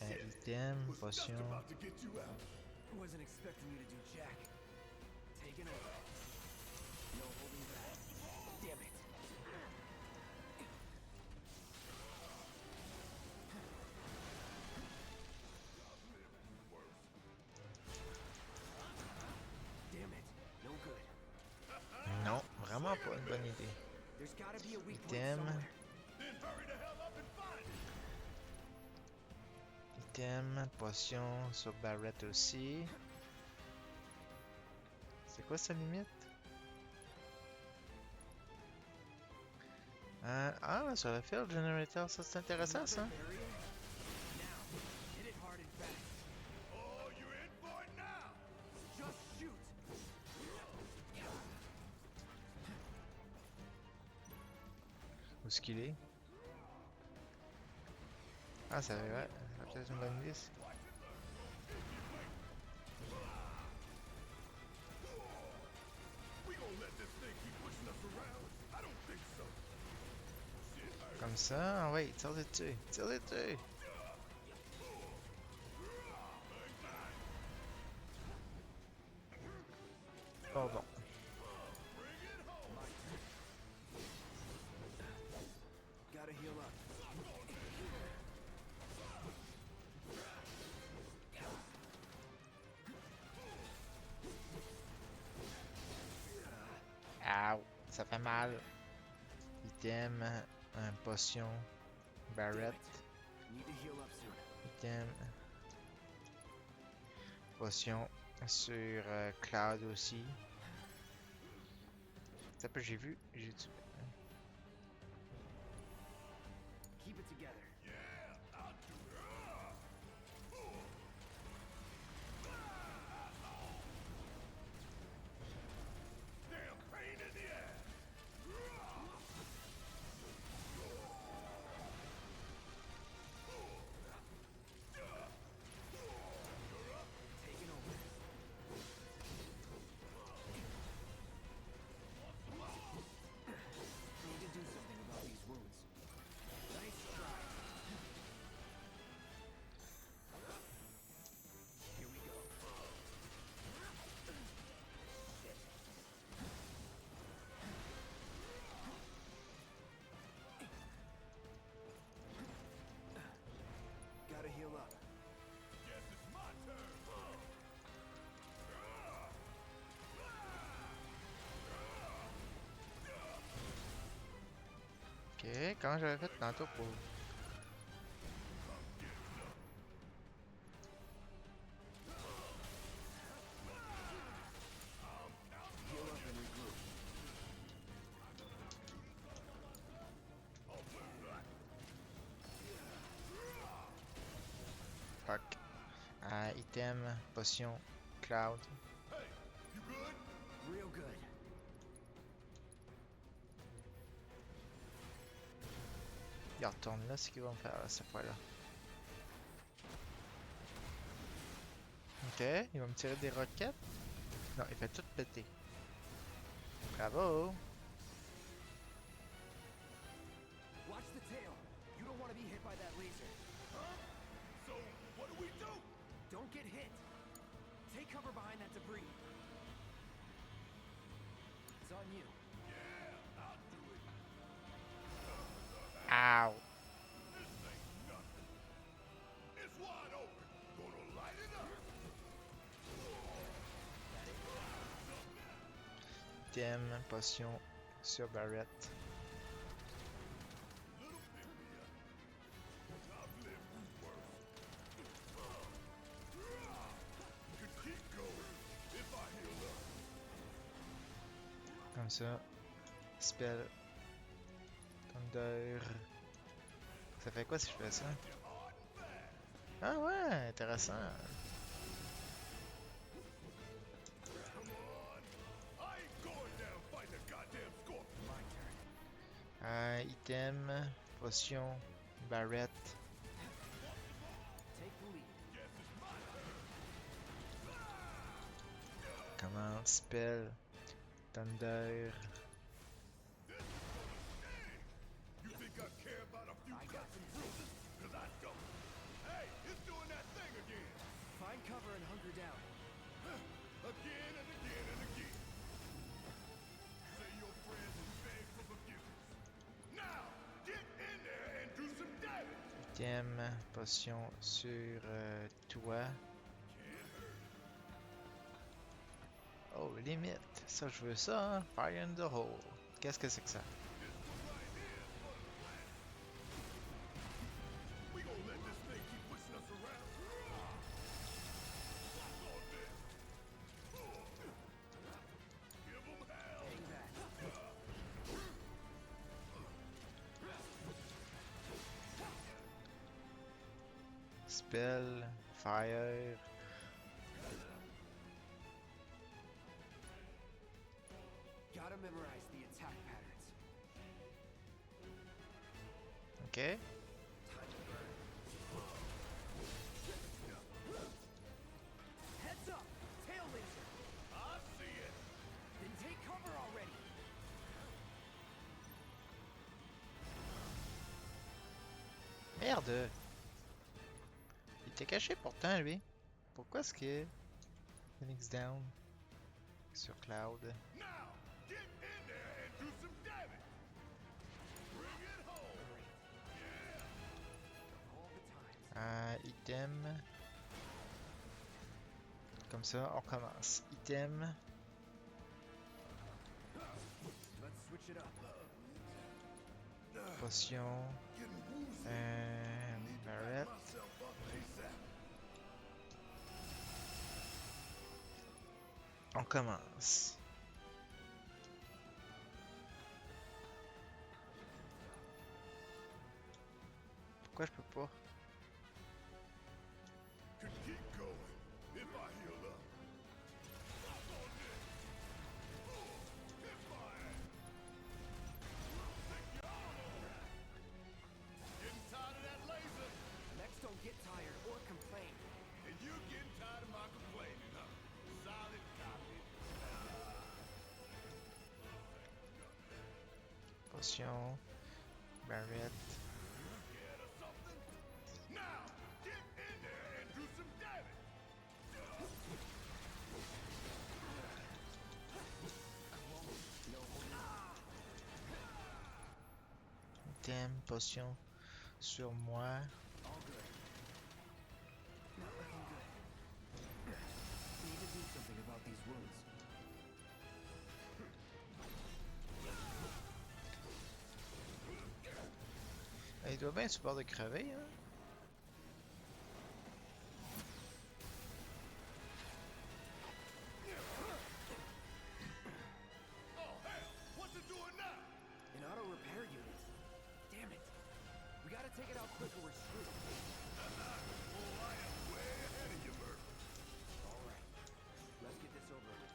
[SPEAKER 1] Item,
[SPEAKER 7] Was just
[SPEAKER 1] potion.
[SPEAKER 7] about to get you out.
[SPEAKER 5] Wasn't expecting you to do jack. Taking over. No holding back. Damn it. Damn it. No good.
[SPEAKER 1] Non, vraiment pas une bonne idée.
[SPEAKER 5] There's gotta be a weak point
[SPEAKER 1] Item.
[SPEAKER 5] somewhere.
[SPEAKER 7] Then hurry the hell up and find it.
[SPEAKER 1] Item, potion sur Barrett aussi. C'est quoi sa limite? Ah, sur le field generator, ça c'est intéressant ça.
[SPEAKER 2] Now, hit it hard and fast.
[SPEAKER 7] Oh, you're in for it now!
[SPEAKER 2] Just shoot.
[SPEAKER 1] Où est-ce qu'il est? Ah, ça va peut-être une bonne liste.
[SPEAKER 7] We gonna let this thing keep pushing us around? I don't think so.
[SPEAKER 1] Comme ça, ah ouais, tire-le dessus, tire-le dessus. Oh bon.
[SPEAKER 5] Gotta heal up.
[SPEAKER 1] Ow, ça fait mal. Item, un potion, Barrett,
[SPEAKER 5] Need to heal up soon.
[SPEAKER 1] item, potion sur Cloud aussi. Ça peut, j'ai vu, j'ai dû.
[SPEAKER 5] Keep it together.
[SPEAKER 7] Damn pain in the ass!
[SPEAKER 5] Taking over. Need to do something about these wounds. Nice try. Here we go. Shit. Gotta heal up.
[SPEAKER 7] Guess it's my turn.
[SPEAKER 1] Ok, comment j'avais fait tantôt pour.
[SPEAKER 5] Heal up and regroup.
[SPEAKER 1] Fuck. Item, potion, Cloud.
[SPEAKER 7] You good?
[SPEAKER 5] Real good.
[SPEAKER 1] Il retourne là, c'est qu'il va me faire cette fois-là. Ok, il va me tirer des roquettes. Non, il fait tout péter. Bravo!
[SPEAKER 5] Watch the tail. You don't want to be hit by that laser.
[SPEAKER 7] So, what do we do?
[SPEAKER 5] Don't get hit. Take cover behind that debris. It's on you.
[SPEAKER 7] Yeah, I'll do it.
[SPEAKER 1] Ow!
[SPEAKER 7] This ain't nothing. It's wide open. Gonna light it up.
[SPEAKER 1] Item, potion sur Barrett.
[SPEAKER 7] Little bit me up. I've lived through worse. Could keep going if I heal up.
[SPEAKER 1] Comme ça. Spell. Thunder. Ça fait quoi si je fais ça? Ah ouais, intéressant.
[SPEAKER 7] I ain't going down fighting a goddamn scorpion.
[SPEAKER 5] My turn.
[SPEAKER 1] Item, potion, Barrett.
[SPEAKER 5] Take the lead.
[SPEAKER 1] Commande, spell, Thunder.
[SPEAKER 7] You think I care about a few cuts and bruises? Cause I don't. Hey, it's doing that thing again.
[SPEAKER 5] Find cover and hunker down.
[SPEAKER 7] Again and again and again. Say your prayers and beg for forgiveness. Now, get in there and do some damage.
[SPEAKER 1] Item, potion sur toi. Oh, limite. Ça, je veux ça, hein? Fire in the hole. Qu'est-ce que c'est que ça?
[SPEAKER 7] We gonna let this thing keep pushing us around. What's all this?
[SPEAKER 1] Spell, Fire.
[SPEAKER 5] Gotta memorize the attack patterns.
[SPEAKER 1] Ok.
[SPEAKER 5] Heads up! Tail laser!
[SPEAKER 2] I see it.
[SPEAKER 5] Then take cover already!
[SPEAKER 1] Merde! Il était caché pourtant, lui. Pourquoi est-ce que Phoenix Down sur Cloud?
[SPEAKER 2] Now, get in there and do some damage. Bring it home.
[SPEAKER 5] All the time.
[SPEAKER 1] Item. Comme ça, on commence. Item.
[SPEAKER 5] Let's switch it up.
[SPEAKER 1] Potion. Barrette.
[SPEAKER 7] Myself up ASAP.
[SPEAKER 1] On commence. Pourquoi je peux pas?
[SPEAKER 7] Could keep going if I heal up. Stop on this. Hit my ass. Take your arm over.
[SPEAKER 2] Getting tired of that laser?
[SPEAKER 5] Next, don't get tired or complain.
[SPEAKER 2] And you getting tired of my complaining, huh? Solid copy.
[SPEAKER 1] Potion. Barrette.
[SPEAKER 2] Scared of something? Now, get in there and do some damage.
[SPEAKER 1] Item. Potion. Sur moi.
[SPEAKER 5] All good. Not looking good. Need to do something about these wounds.
[SPEAKER 1] Il doit bien sur le bord de crever, hein?
[SPEAKER 2] Oh, hell, what's it doing now?
[SPEAKER 5] An auto repair unit. Damn it. We gotta take it out quick or we're screwed.
[SPEAKER 2] Oh, I am way ahead of you, Murph.
[SPEAKER 5] All right. Let's get this over with.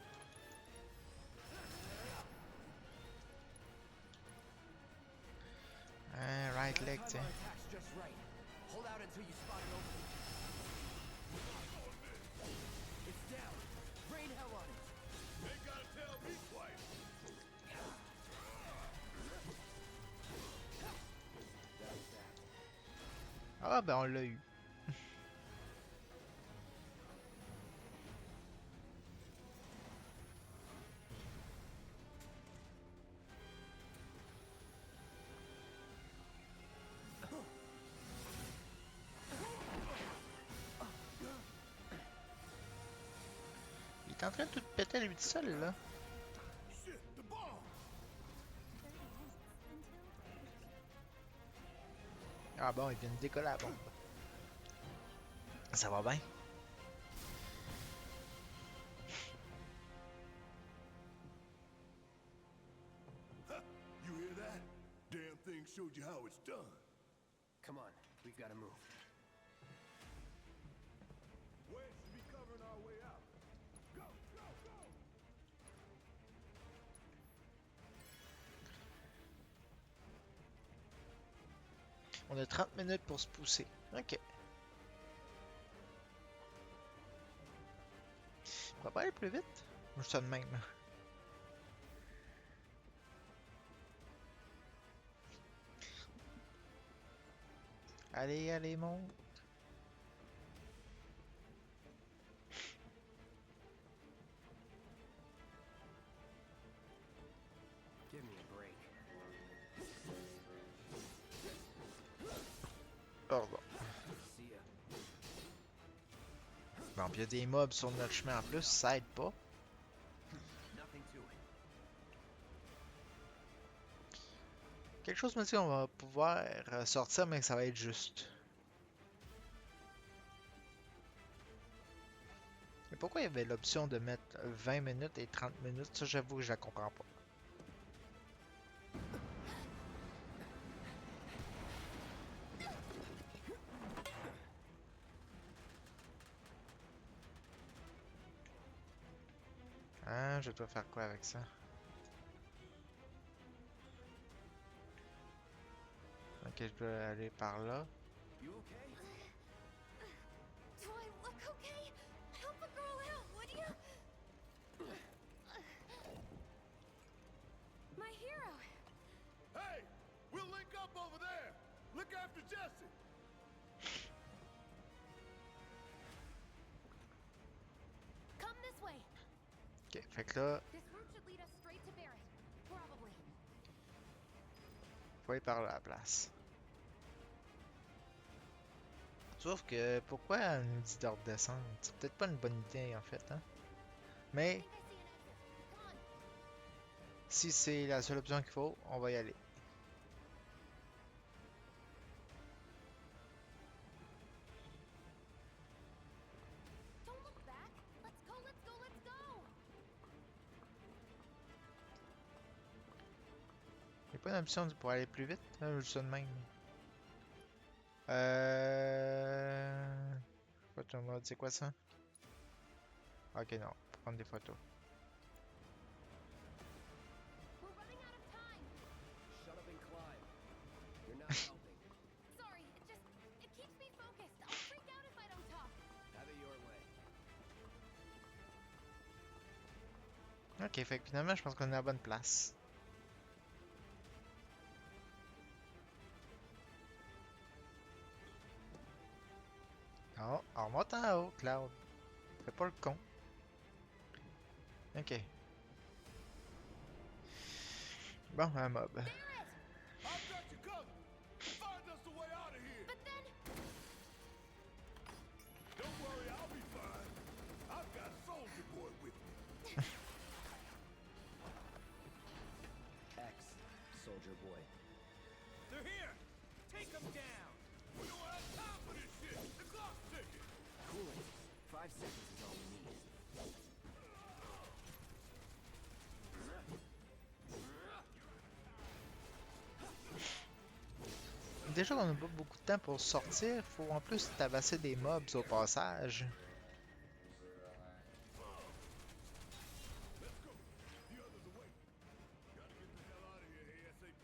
[SPEAKER 1] Right
[SPEAKER 5] Gotta
[SPEAKER 1] leg,
[SPEAKER 5] time
[SPEAKER 1] tiens.
[SPEAKER 5] our attacks just right. Hold out until you spot an opening. It's down. Rain hell on it.
[SPEAKER 2] Ain't gotta tell me twice.
[SPEAKER 5] That's that.
[SPEAKER 1] Ah, ben on l'a eu. Il est en train de tout péter lui tout seul, là.
[SPEAKER 2] Shit, the bomb.
[SPEAKER 1] Ah bon, il vient de décoller la bombe. Ça va bien?
[SPEAKER 7] You hear that? Damn thing showed you how it's done.
[SPEAKER 5] Come on. We've gotta move.
[SPEAKER 7] Wedge should be covering our way out. Go, go, go!
[SPEAKER 1] On a 30 minutes pour se pousser. Ok. On va pas aller plus vite? Ou ça de même? Allez, allez, monte.
[SPEAKER 5] Give me a break.
[SPEAKER 1] Pardon.
[SPEAKER 5] See ya.
[SPEAKER 1] Bon, puis il y a des mobs sur notre chemin en plus, ça aide pas.
[SPEAKER 5] Nothing to it.
[SPEAKER 1] Quelque chose me dit qu'on va pouvoir sortir, mais que ça va être juste. Mais pourquoi il y avait l'option de mettre 20 minutes et 30 minutes? Ça, j'avoue que je la comprends pas. Hein, je dois faire quoi avec ça? Ok, je dois aller par là.
[SPEAKER 5] You okay?
[SPEAKER 4] Do I look okay? Help a girl out, would you? My hero.
[SPEAKER 2] Hey, we'll link up over there. Look after Jesse.
[SPEAKER 4] Come this way.
[SPEAKER 1] Ok, fait que là,
[SPEAKER 4] This route should lead us straight to Barrett. Probably.
[SPEAKER 1] faut aller par là à la place. Sauf que, pourquoi elle nous dit de redescendre? C'est peut-être pas une bonne idée en fait, hein? Mais,
[SPEAKER 4] I think I see an exit. Come on.
[SPEAKER 1] si c'est la seule option qu'il faut, on va y aller.
[SPEAKER 4] Don't look back. Let's go, let's go, let's go.
[SPEAKER 1] Y'a pas une option pour aller plus vite? Juste ça de même. Photo mode, c'est quoi ça? Ok, non, pour prendre des photos.
[SPEAKER 4] We're running out of time.
[SPEAKER 5] Shut up and climb. You're not helping.
[SPEAKER 4] Sorry, it keeps me focused. I'll freak out if I don't talk.
[SPEAKER 5] Have it your way.
[SPEAKER 1] Ok, fait que finalement, je pense qu'on est à la bonne place. Oh, on remonte en haut, Cloud. Fais pas le con. Ok. Bon, un mob.
[SPEAKER 2] I've got you covered. Find us a way out of here.
[SPEAKER 4] But then,
[SPEAKER 2] Don't worry, I'll be fine. I've got Soldier Boy with me.
[SPEAKER 5] X, Soldier Boy.
[SPEAKER 2] They're here. Take them down. We don't have time for this shit. The clock's ticking.
[SPEAKER 5] Cooling. 5 seconds is all we need.
[SPEAKER 1] Déjà qu'on n'a pas beaucoup de temps pour sortir, faut en plus tabasser des mobs au passage.
[SPEAKER 2] The others away. Gotta get the hell out of here ASAP.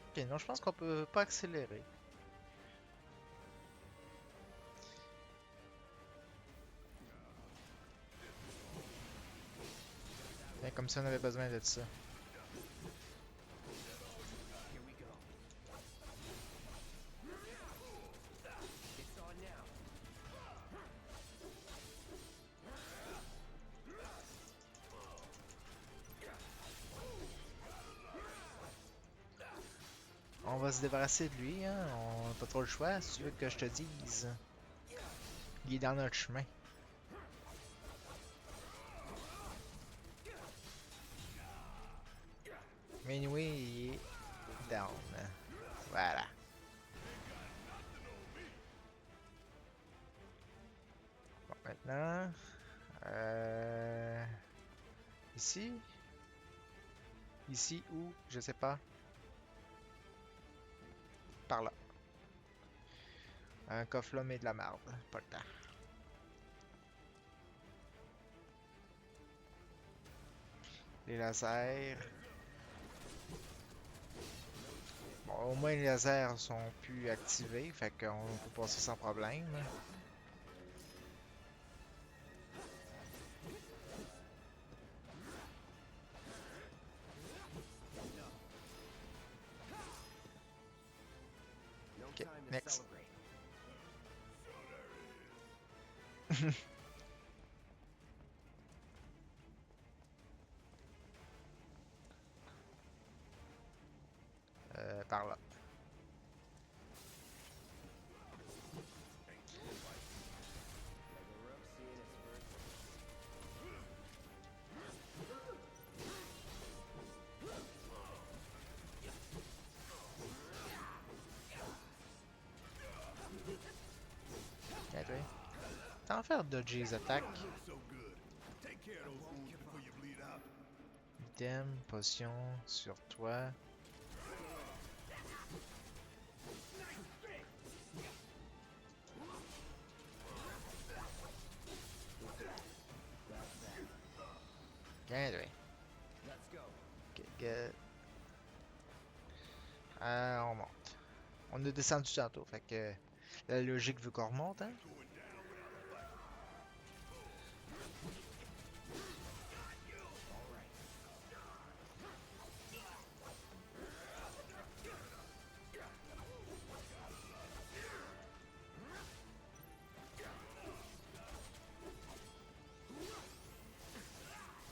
[SPEAKER 1] Ok, non, je pense qu'on peut pas accélérer. Bien, comme si on avait besoin de ça.
[SPEAKER 5] Here we go. It's on now.
[SPEAKER 1] On va se débarrasser de lui, hein. On n'a pas trop le choix, si tu veux que je te dise. Il est dans notre chemin. Mais anyway, il est down. Voilà. Bon, maintenant... Ici? Ici ou? Je sais pas. Par là. Un coffre là, mais de la marde. Pas le temps. Les lasers. Bon, au moins les lasers sont plus activés, fait qu'on peut passer sans problème.
[SPEAKER 5] No
[SPEAKER 1] Okay,
[SPEAKER 5] time to
[SPEAKER 1] next.
[SPEAKER 5] celebrate.
[SPEAKER 1] Par là.
[SPEAKER 5] Like a rook seeing its first.
[SPEAKER 1] Ok, toi. T'en faire dodger les attaques.
[SPEAKER 2] So good. Take care of those wounds before you bleed out.
[SPEAKER 1] Item, potion sur toi. descendu tantôt. Fait que la logique veut qu'on remonte, hein?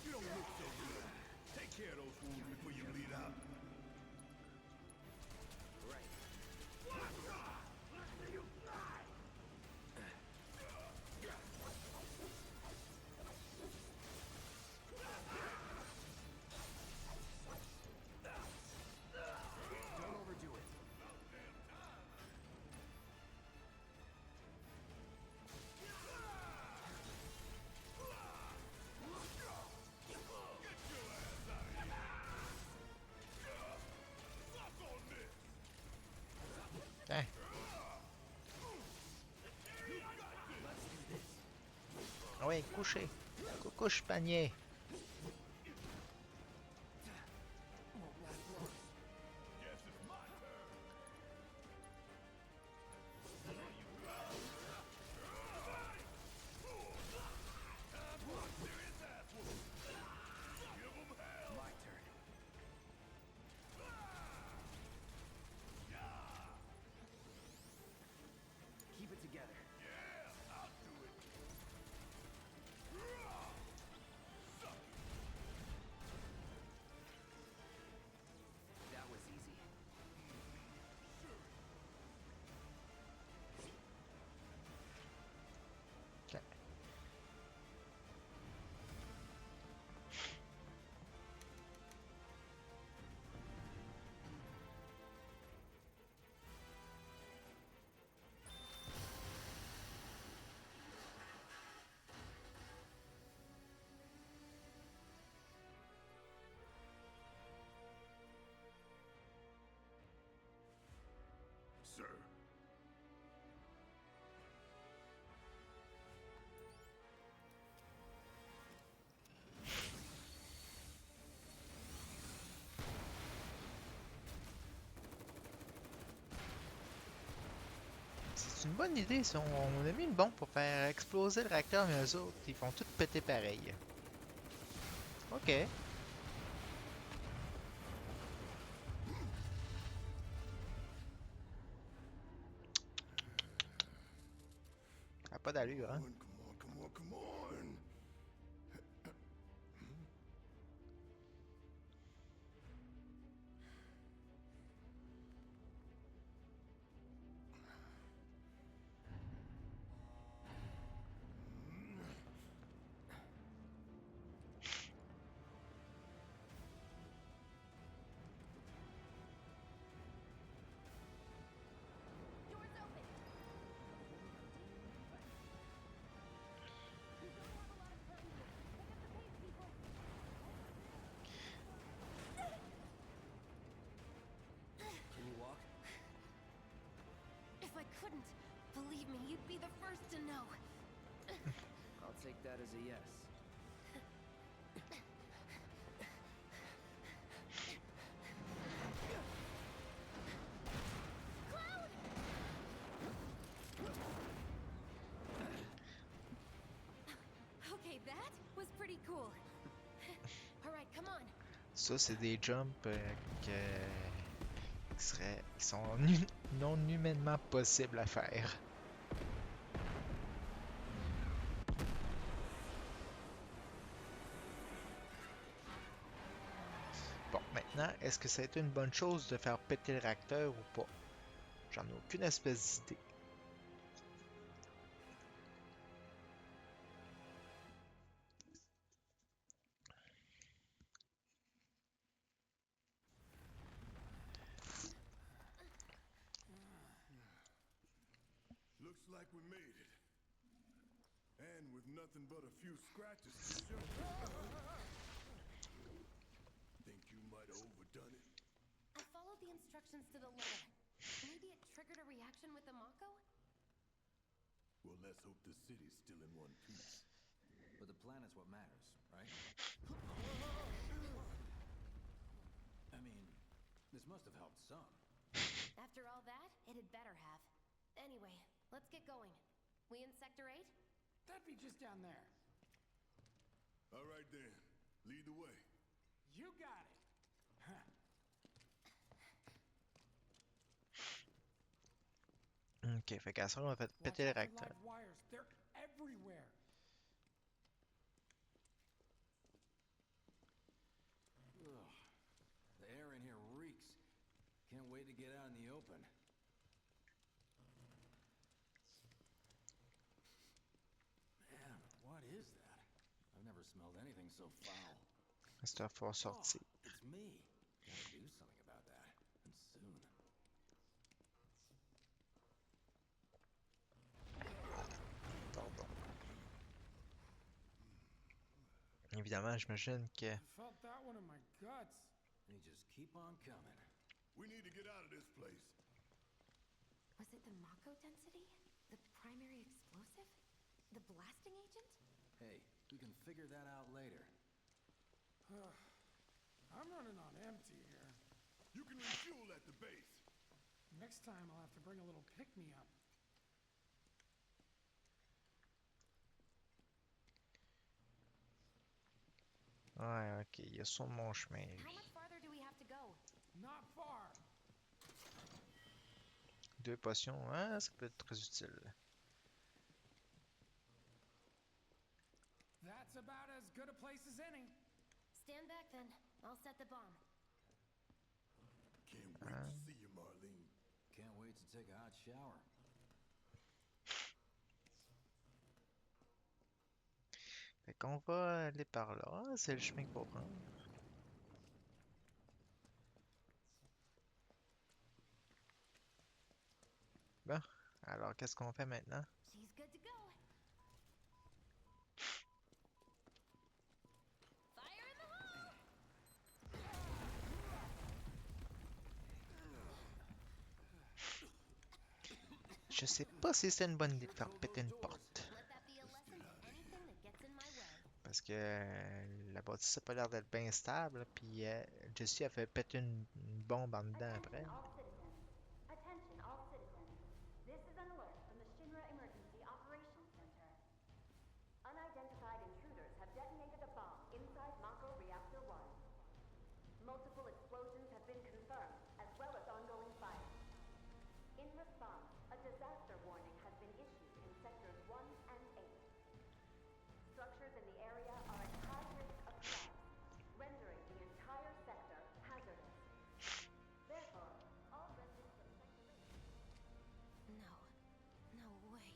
[SPEAKER 7] You don't look so good. Take care of those wounds before you bleed out.
[SPEAKER 5] Don't overdo it.
[SPEAKER 1] Hein? Ah ouais, couché. Couche panier.
[SPEAKER 5] My turn. Keep it together. That was easy.
[SPEAKER 1] Ok.
[SPEAKER 7] Sir.
[SPEAKER 1] C'est une bonne idée, ça. On a mis une bombe pour faire exploser le réacteur, mais eux autres, ils font tout péter pareil. Ok. Ça a pas d'allure, hein?
[SPEAKER 7] Come on, come on.
[SPEAKER 5] Can you walk?
[SPEAKER 4] If I couldn't, believe me, you'd be the first to know.
[SPEAKER 5] I'll take that as a yes.
[SPEAKER 4] Okay, that was pretty cool. All right, come on.
[SPEAKER 1] Ça, c'est des jumps qui sont non humainement possibles à faire. Bon, maintenant, est-ce que ça a été une bonne chose de faire péter le réacteur ou pas? J'en ai aucune espèce d'idée.
[SPEAKER 7] Looks like we made it. And with nothing but a few scratches to show. Think you might have overdone it?
[SPEAKER 4] I followed the instructions to the letter. Maybe it triggered a reaction with the Mako?
[SPEAKER 7] Well, let's hope the city's still in one piece.
[SPEAKER 3] But the planet's what matters, right? I mean, this must have helped some.
[SPEAKER 4] After all that, it had better have. Anyway, let's get going. We in Sector 8?
[SPEAKER 6] That'd be just down there.
[SPEAKER 7] All right then. Lead the way.
[SPEAKER 6] You got it. Huh.
[SPEAKER 1] Ok, fait qu'à ça, on va
[SPEAKER 6] Watch
[SPEAKER 1] péter le
[SPEAKER 6] out for
[SPEAKER 1] réacteur.
[SPEAKER 6] live wires. They're everywhere.
[SPEAKER 3] Ugh. The air in here reeks. Can't wait to get out in the open. Man, what is that? I've never smelled anything so foul.
[SPEAKER 1] C'est un fort
[SPEAKER 3] Oh,
[SPEAKER 1] sorti.
[SPEAKER 3] it's me. Gotta do something about that. And soon.
[SPEAKER 1] Pardon. Évidemment, j'imagine que
[SPEAKER 6] I felt that one in my guts.
[SPEAKER 3] They just keep on coming.
[SPEAKER 7] We need to get out of this place.
[SPEAKER 4] Was it the Mako density? The primary explosive? The blasting agent?
[SPEAKER 3] Hey, we can figure that out later.
[SPEAKER 6] I'm running on empty here.
[SPEAKER 7] You can refuel at the base.
[SPEAKER 6] Next time I'll have to bring a little pick-me-up.
[SPEAKER 1] ouais, ok, il est sur mon chemin,
[SPEAKER 4] How
[SPEAKER 1] lui.
[SPEAKER 4] much farther do we have to go?
[SPEAKER 6] Not far.
[SPEAKER 1] 2 potions, hein, ça peut être très utile.
[SPEAKER 6] That's about as good a place as any.
[SPEAKER 4] Stand back then. I'll set the bomb.
[SPEAKER 7] Can't wait to see you, Marlene.
[SPEAKER 3] Can't wait to take a hot shower.
[SPEAKER 1] Fait qu'on va aller par là. Ah, c'est le chemin qu'il faut prendre. Bon, alors qu'est-ce qu'on fait maintenant?
[SPEAKER 4] She's good to go. Fire in the hole!
[SPEAKER 1] Je sais pas si c'est une bonne idée de faire péter une porte.
[SPEAKER 4] Let that be a lesson to anything that gets in my way.
[SPEAKER 1] Parce que la bâtisse a pas l'air d'être bien stable. Puis Jessie a fait péter une bombe en dedans après.
[SPEAKER 8] Attention all citizens. Attention all citizens. This is an alert from the Shinra Emergency Operations Center. Unidentified intruders have detonated a bomb inside Mako Reactor 1. Multiple explosions have been confirmed, as well as ongoing fire. In response, a disaster warning has been issued in sectors 1 and 8. Structures in the area are at high risk of collapse, rendering the entire sector hazardous. Therefore, all residents of Sector 8
[SPEAKER 4] No. No way.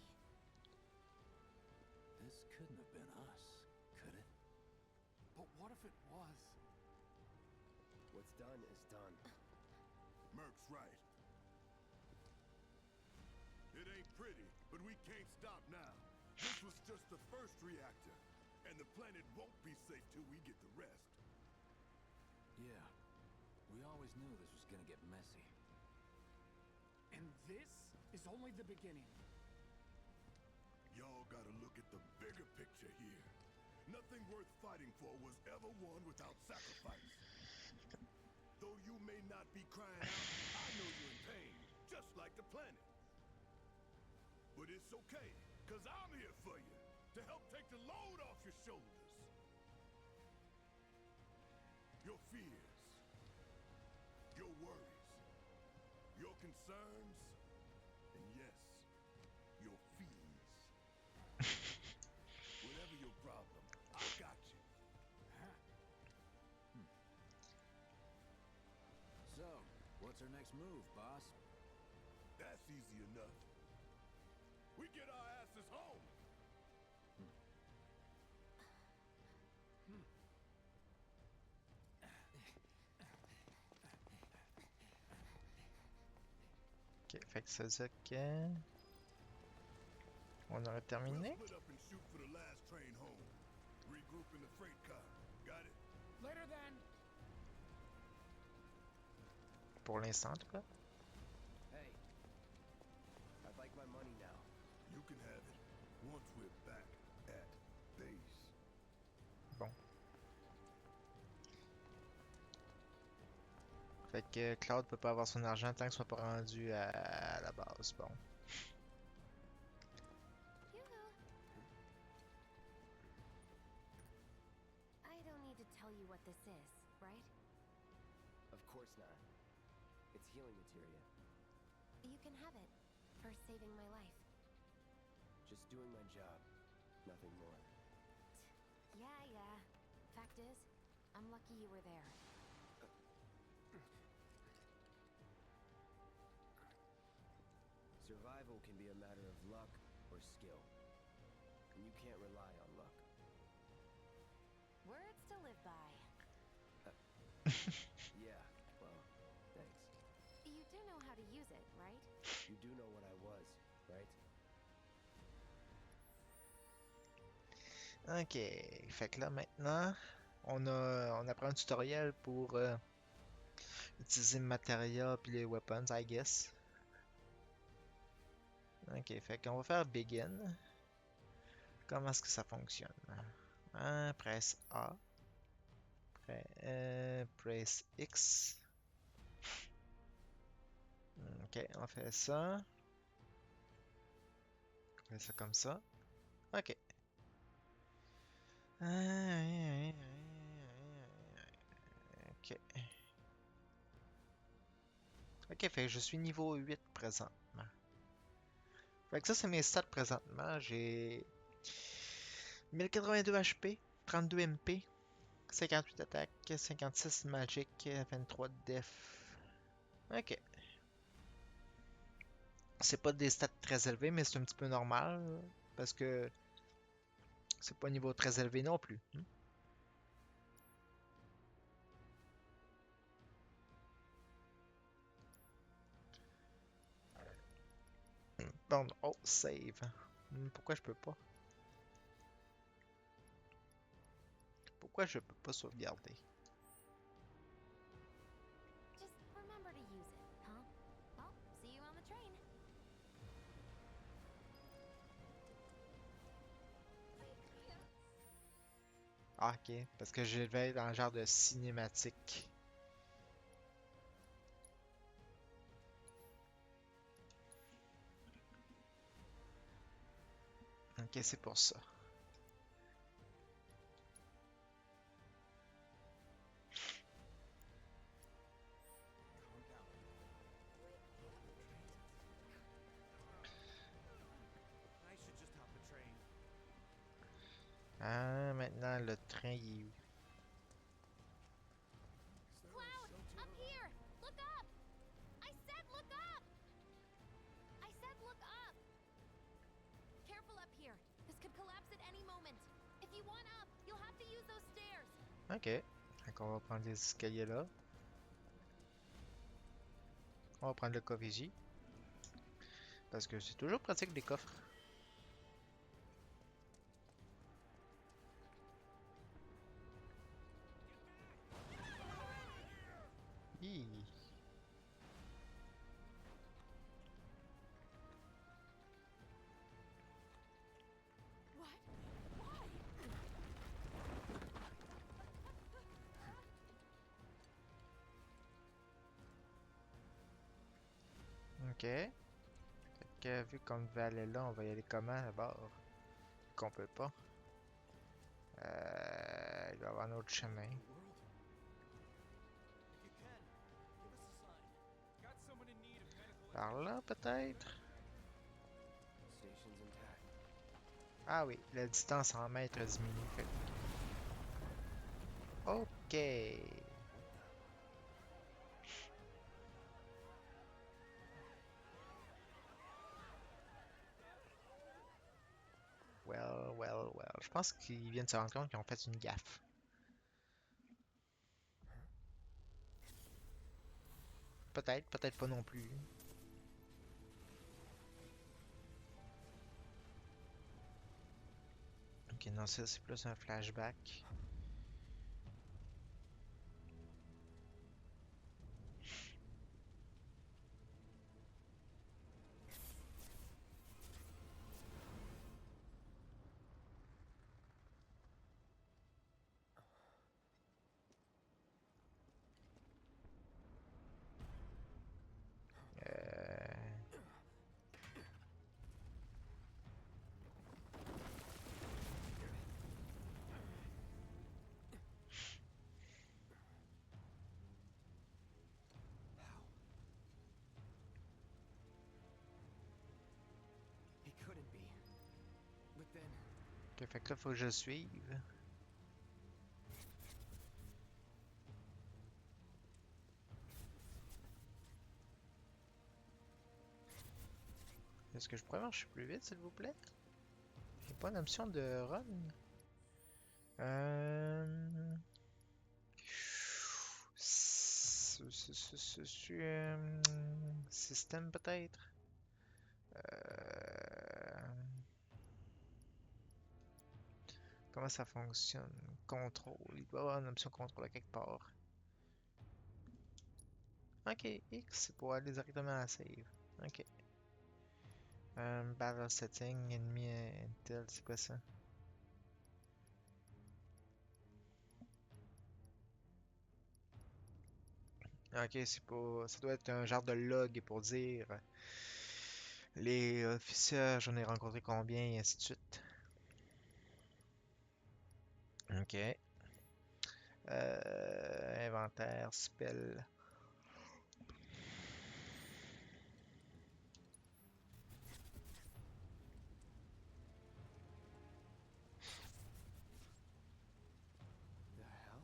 [SPEAKER 3] This couldn't have been us, could it?
[SPEAKER 6] But what if it was?
[SPEAKER 5] What's done is done.
[SPEAKER 7] Merc's right. It ain't pretty, but we can't stop now. This was just the first reactor, and the planet won't be safe till we get the rest.
[SPEAKER 3] Yeah. We always knew this was gonna get messy.
[SPEAKER 6] And this is only the beginning.
[SPEAKER 7] Y'all gotta look at the bigger picture here. Nothing worth fighting for was ever won without sacrifice. Though you may not be crying out, I know you're in pain, just like the planet. But it's okay, cause I'm here for you, to help take the load off your shoulders. Your fears, your worries, your concerns, and yes, your fees. Whatever your problem, I got you.
[SPEAKER 3] So, what's our next move, boss?
[SPEAKER 7] That's easy enough. We get our asses home.
[SPEAKER 1] Ok, fait que ça veut dire que... On aurait
[SPEAKER 7] We'll
[SPEAKER 1] terminé?
[SPEAKER 7] split up and shoot for the last train home. Regroup in the freight car. Got it?
[SPEAKER 6] Later then.
[SPEAKER 1] Pour l'instant, en tout cas.
[SPEAKER 5] Hey, I'd like my money now.
[SPEAKER 7] You can have it once we're back at base.
[SPEAKER 1] Bon. Fait que Cloud peut pas avoir son argent tant qu'il soit pas rendu à la base. Bon.
[SPEAKER 4] Yoo-hoo. I don't need to tell you what this is, right?
[SPEAKER 5] Of course not. It's healing materia.
[SPEAKER 4] You can have it for saving my life.
[SPEAKER 5] Just doing my job. Nothing more.
[SPEAKER 4] Yeah. Fact is, I'm lucky you were there.
[SPEAKER 5] Survival can be a matter of luck or skill. And you can't rely on luck.
[SPEAKER 4] Words to live by.
[SPEAKER 5] Yeah, well, thanks.
[SPEAKER 4] You do know how to use it, right?
[SPEAKER 5] You do know what I was, right?
[SPEAKER 1] Ok, fait que là maintenant, on apprend un tutoriel pour utiliser le matériel puis les weapons, I guess. Ok, fait qu'on va faire begin. Comment est-ce que ça fonctionne? Presse A. Presse X. Ok, on fait ça. On fait ça comme ça. Ok. Ok. Ok, fait que je suis niveau 8 présentement. Fait que ça, c'est mes stats présentement. J'ai 1082 HP, 32 MP, 58 attaque, 56 magic, 23 def. Ok. C'est pas des stats très élevés, mais c'est un petit peu normal. Parce que c'est pas un niveau très élevé non plus. Bon, oh, save. Pourquoi je peux pas? Pourquoi je peux pas sauvegarder?
[SPEAKER 4] Just remember to use it, huh? Well, see you on the train.
[SPEAKER 1] Ah, ok, parce que je vais dans le genre de cinématique. Ok, c'est pour ça.
[SPEAKER 2] I should just hop the train.
[SPEAKER 1] Ah, maintenant le train il est où?
[SPEAKER 4] Cloud, up here! Look up! I said look up! I said look up! Careful up here. This could collapse at any moment. If you want up, you'll have to use those stairs.
[SPEAKER 1] Ok. Donc on va prendre les escaliers là. On va prendre le coffre ici. Parce que c'est toujours pratique les coffres. Hi.
[SPEAKER 4] What? Why?
[SPEAKER 1] Ok. Fait que vu qu'on devait aller là, on va y aller comment d'abord? Qu'on peut pas. Il va y avoir un autre chemin.
[SPEAKER 2] If you can, give us a sign. Got someone in need of medical
[SPEAKER 1] Par là peut-être?
[SPEAKER 5] Station's intact.
[SPEAKER 1] Ah oui, la distance en mètres diminue. Fait. Ok. Well. Je pense qu'ils viennent de se rendre compte qu'ils ont fait une gaffe. Peut-être pas non plus. Ok, non, ça c'est plus un flashback. Ok, fait que là, faut que je le suive. Est-ce que je pourrais marcher plus vite, s'il vous plaît? J'ai pas une option de run? Euh... Système peut-être? Comment ça fonctionne? Contrôle. Il doit y avoir une option contrôle à quelque part. Ok, X c'est pour aller directement à la save. Ok. Battle setting, ennemi intel, c'est quoi ça? Ok, c'est pour. Ça doit être un genre de log pour dire les officiers, j'en ai rencontré combien, et ainsi de suite. Ok. Inventaire, spell.
[SPEAKER 5] The hell?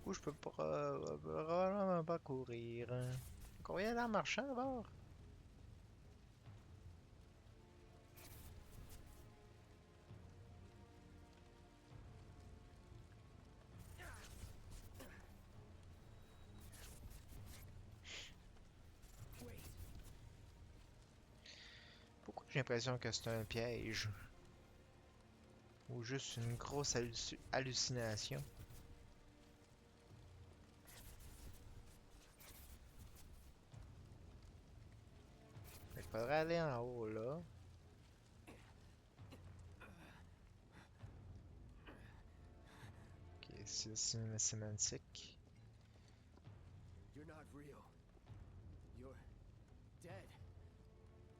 [SPEAKER 1] Ou je peux probablement pas courir. Qu'on va y aller en marchant d'abord. Pourquoi j'ai l'impression que c'est un piège? Ou juste une grosse hallucination? Il faudrait aller en haut là. Ok, c'est sémantique.
[SPEAKER 5] You're not real. You're dead.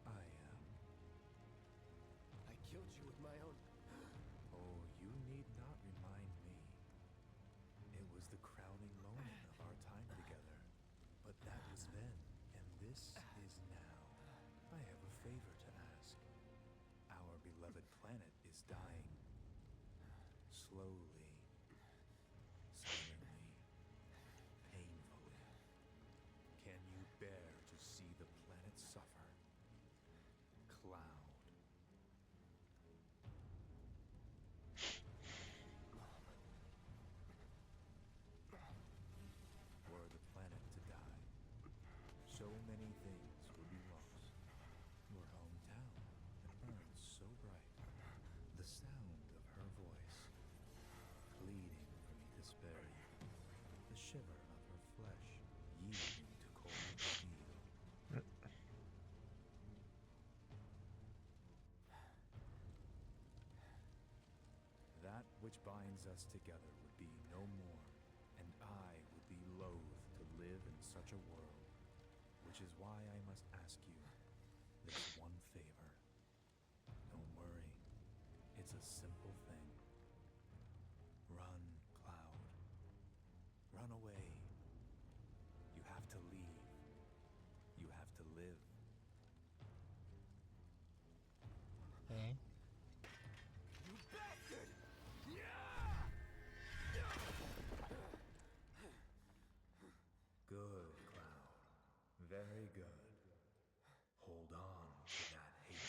[SPEAKER 3] I am.
[SPEAKER 5] I killed you with my own.
[SPEAKER 3] Oh, you need not remind me. It was the crowning moment of our time together. But that was then, and this is now. I have a favor to ask. Our beloved planet is dying. Slowly. Silently. Painfully. Can you bear to see the planet suffer? Cloud. Were the planet to die, so many things would be lost. Your hometown that burns so bright. The sound of her voice, pleading for me to spare you. The shiver of her flesh, yielding to cold steel. That which binds us together would be no more, and I would be loath to live in such a world, which is why I must ask you this one favor. Don't worry, it's a simple thing. Run, Cloud. Run away. You have to leave. You have to live.
[SPEAKER 1] Hein?
[SPEAKER 5] You bastard!
[SPEAKER 3] Good, Cloud. Very good. Hold on to that hatred.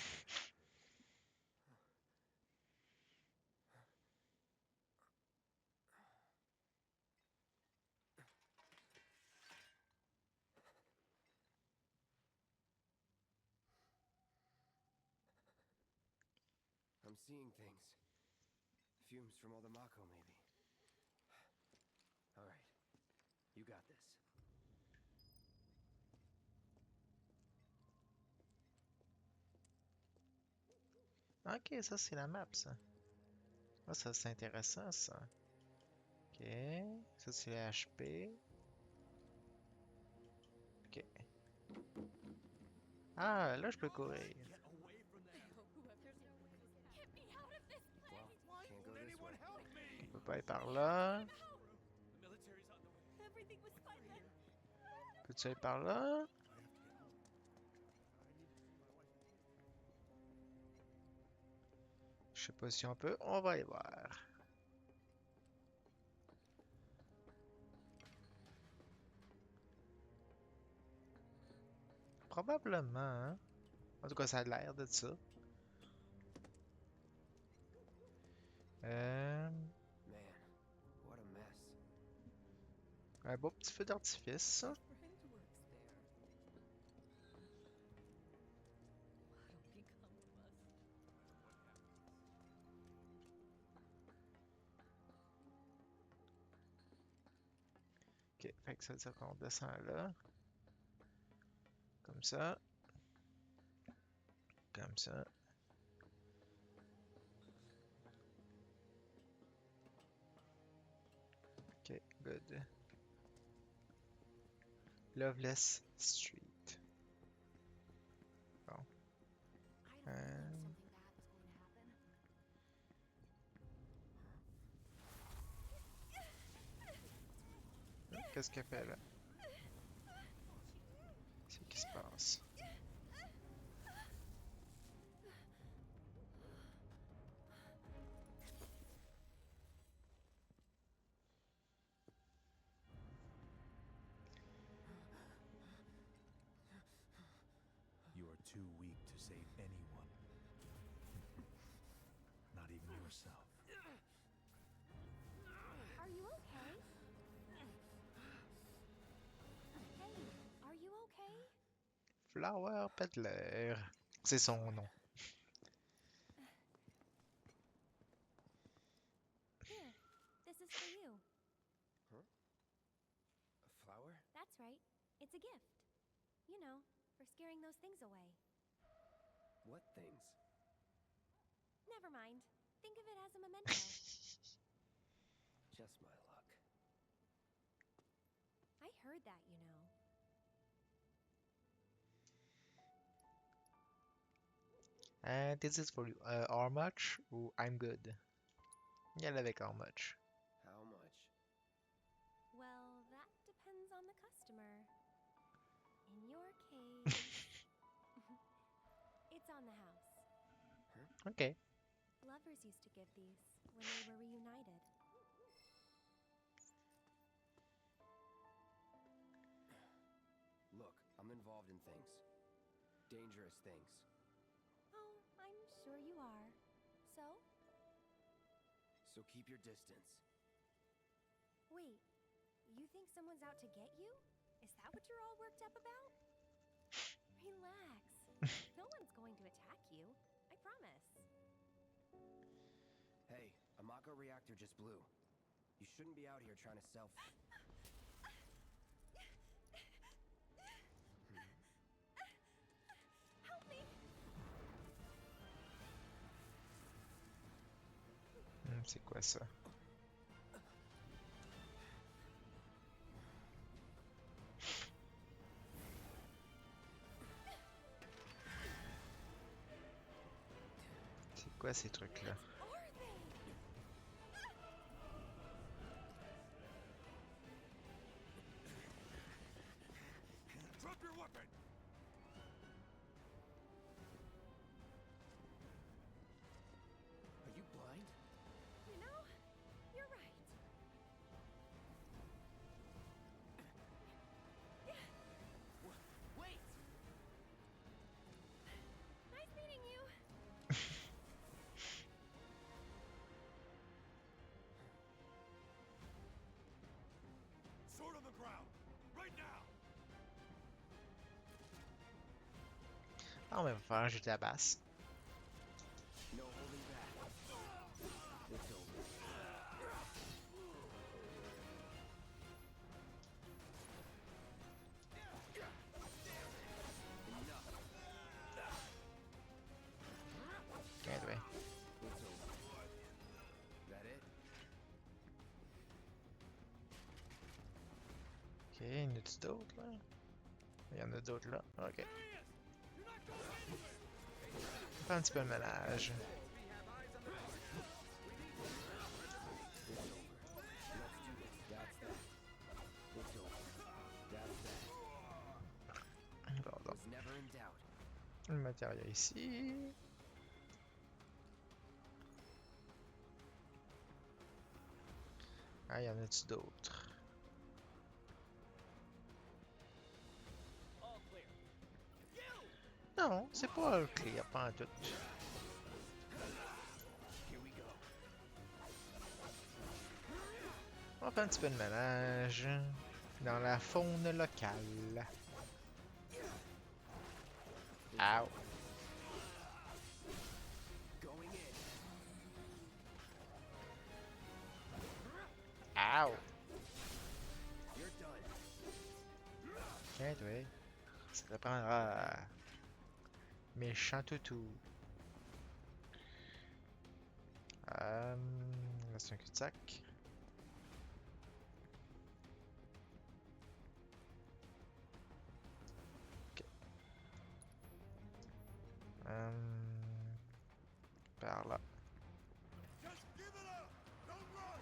[SPEAKER 5] I'm seeing things. Fumes from all the Mako, maybe. All right. You got this.
[SPEAKER 1] Ok, ça c'est la map ça. Ah, ça c'est intéressant ça. Ok, ça c'est les HP. Ok. Ah, là je peux courir.
[SPEAKER 4] Get me out of this
[SPEAKER 5] Well,
[SPEAKER 4] place!
[SPEAKER 5] can't go this way.
[SPEAKER 1] On peut pas aller par là.
[SPEAKER 4] Everything was fine then.
[SPEAKER 1] Peux-tu aller par là? Je sais pas si on peut, on va aller voir. Probablement, hein? En tout cas, ça a l'air de ça.
[SPEAKER 5] Man, what a mess.
[SPEAKER 1] Un beau petit feu d'artifice, ça. Ok, fait que ça veut dire qu'on descend là. Comme ça. Comme ça. Ok, good. Loveless Street. Bon.
[SPEAKER 4] I had a feeling something bad was going to happen.
[SPEAKER 1] Qu'est-ce qu'elle fait là? C'est qui se passe?
[SPEAKER 3] You are too weak to save anyone. Not even yourself.
[SPEAKER 4] Are you okay? Hey, are you okay?
[SPEAKER 1] Flower Peddler. C'est son nom.
[SPEAKER 4] Here, this is for you.
[SPEAKER 5] Huh? A flower?
[SPEAKER 4] That's right. It's a gift. You know, for scaring those things away.
[SPEAKER 5] What things?
[SPEAKER 4] Never mind. Think of it as a memento.
[SPEAKER 5] Just my luck.
[SPEAKER 4] I heard that, you know.
[SPEAKER 1] And this is for you. How much? Ou I'm good. Y aller avec how much.
[SPEAKER 5] How much?
[SPEAKER 4] Well, that depends on the customer. In your case, it's on the house.
[SPEAKER 1] Ok.
[SPEAKER 4] Lovers used to give these when they were reunited.
[SPEAKER 5] Look, I'm involved in things. Dangerous things.
[SPEAKER 4] Oh, I'm sure you are. So?
[SPEAKER 5] So keep your distance.
[SPEAKER 4] Wait, you think someone's out to get you? Is that what you're all worked up about? Relax. No one's going to attack you. I promise.
[SPEAKER 5] Hey, a Mako reactor just blew. You shouldn't be out here trying to self...
[SPEAKER 4] Help me!
[SPEAKER 1] C'est quoi ça? C'est quoi ces trucs-là?
[SPEAKER 4] Are they?
[SPEAKER 2] Drop your weapon!
[SPEAKER 5] Are you blind?
[SPEAKER 4] You know, you're right.
[SPEAKER 5] Wait!
[SPEAKER 4] Nice meeting you.
[SPEAKER 2] Sword on the ground! Right now!
[SPEAKER 1] Ah, on va faire jeter la basse.
[SPEAKER 5] No holding back. It's over. Enough.
[SPEAKER 1] Regarde, ouais.
[SPEAKER 5] It's over. That it?
[SPEAKER 1] Ok, y en a-tu d'autres là? Il y en a d'autres là. Ok. On fait un petit peu le ménage.
[SPEAKER 5] That's that. It's over. That's that.
[SPEAKER 1] Pardon.
[SPEAKER 5] Was never in doubt.
[SPEAKER 1] Le matériel ici. Ah, y en a-tu d'autres? Non, c'est pas clair, pas en tout. On va faire un petit peu de ménage dans la faune locale. Ow.
[SPEAKER 5] Going in.
[SPEAKER 1] Ow.
[SPEAKER 5] You're done.
[SPEAKER 1] Tiens, toi. Ça te prendra méchant toutou. Là, c'est un cul-de-sac. Ok. Par là.
[SPEAKER 2] Just give it up! Don't run!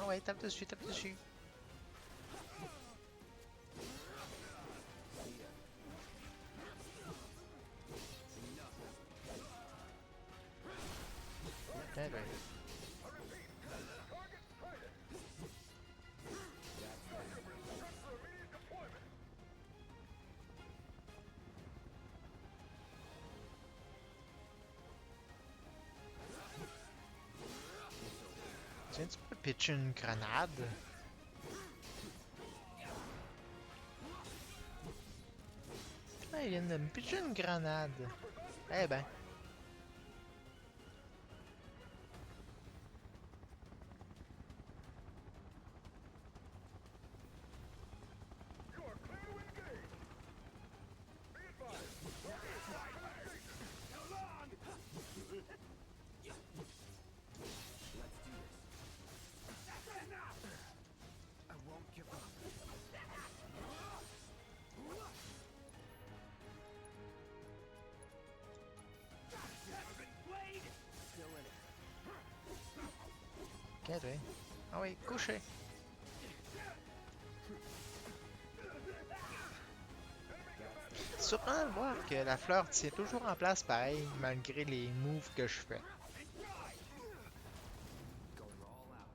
[SPEAKER 1] Ah ouais, tape dessus, tape dessus. Tiens, toi. Tiens, tu peux pitcher une grenade? Ah, il vient de me pitcher une grenade. Eh ben.
[SPEAKER 5] I won't give up. Still in it.
[SPEAKER 1] Ok, toi. Ah oui, couché. C'est surprenant de voir que la fleur tient toujours en place pareil, malgré les moves que je fais.
[SPEAKER 5] Going all out.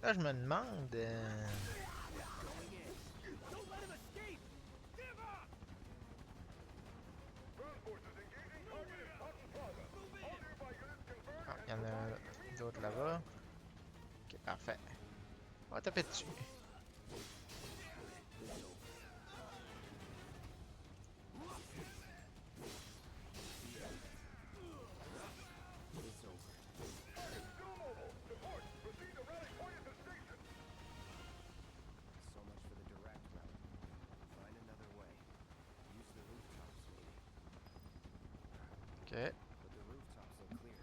[SPEAKER 1] Là, je me demande...
[SPEAKER 2] Don't let him escape! Give up! Ground forces engaging target at Cotton Plaza. All nearby units confirmed
[SPEAKER 1] Ah, il y en a d'autres là-bas. Ok, parfait. On va taper dessus.
[SPEAKER 5] It's over.
[SPEAKER 2] Still mobile. Support. Proceed to rally point at the station.
[SPEAKER 5] So much for the direct route. Find another way. Use the rooftops, maybe.
[SPEAKER 1] Ok.
[SPEAKER 5] But the rooftops look clear.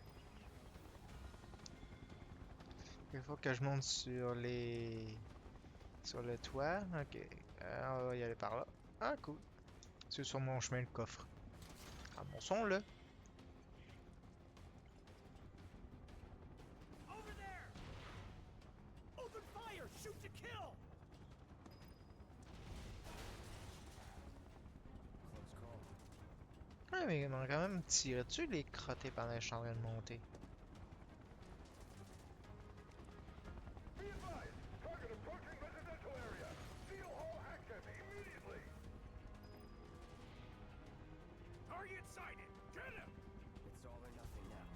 [SPEAKER 1] Il faut que je monte sur les... Sur le toit. Ok. On va y aller par là. Ah, cool. C'est sur mon chemin le coffre. Ramassons-le.
[SPEAKER 6] Over there! Open fire! Shoot to kill!
[SPEAKER 5] Close call.
[SPEAKER 1] Ah, mais ils m'ont quand même tiré dessus les crottés pendant que je suis en train de monter.
[SPEAKER 2] Be advised. Target approaching residential area. Steel Hall access immediately. Target sighted. Get him!
[SPEAKER 5] It's all or nothing now.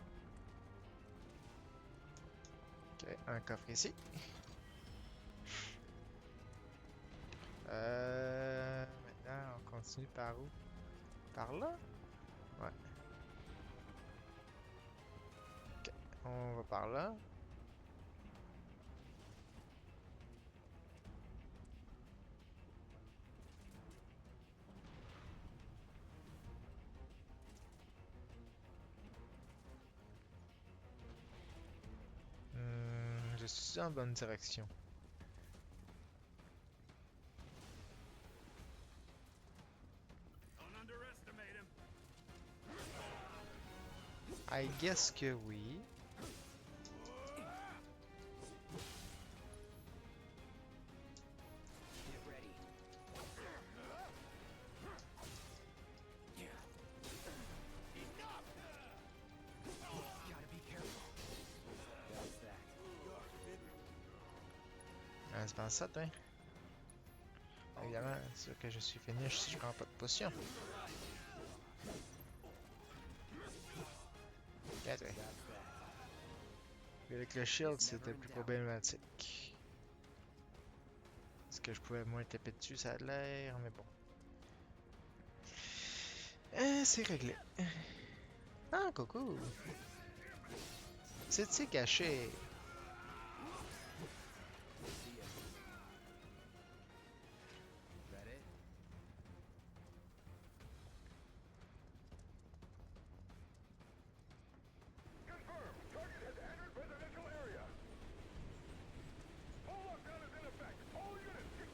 [SPEAKER 1] Ok, un coffre ici. Maintenant, on continue par où? Par là? Ouais. Ok, on va par là. Je suis en bonne direction.
[SPEAKER 2] Don't underestimate him.
[SPEAKER 1] I guess que oui.
[SPEAKER 5] Get ready. Gotta be careful. That's that.
[SPEAKER 1] C'est pas ça, toi. Évidemment, c'est sûr que je suis finish si je prends pas de potion. Yeah, toi. Puis avec le shield, c'était plus problématique. Est-ce que je pouvais moins taper dessus, ça a l'air, mais bon. C'est réglé. Ah, coucou! C'est-tu caché?
[SPEAKER 5] That it?
[SPEAKER 2] Confirmed. Target has entered residential area. Full lockdown is in effect. All units.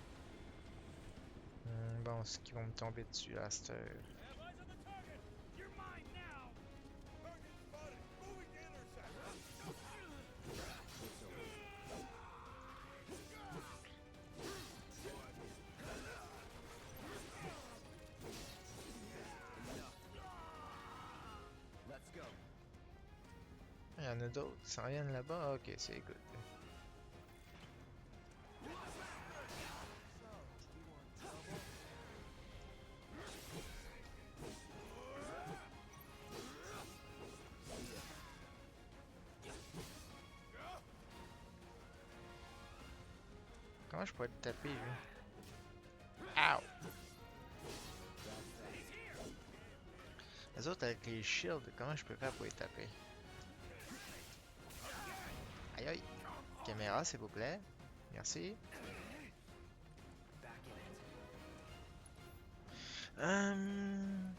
[SPEAKER 1] Bon, ce qui vont me tomber dessus à cette heure.
[SPEAKER 2] Have eyes on the target. You're mine now. Target spotted. Moving to intercept.
[SPEAKER 5] Let's go.
[SPEAKER 1] Il y en a d'autres qui s'en viennent là-bas. Ok, c'est good. Comment je pourrais te taper, lui? Ow! Les autres avec les shields, comment je peux faire pour les taper? Aïe aïe! Caméra, s'il vous plaît. Merci.
[SPEAKER 5] Back in it.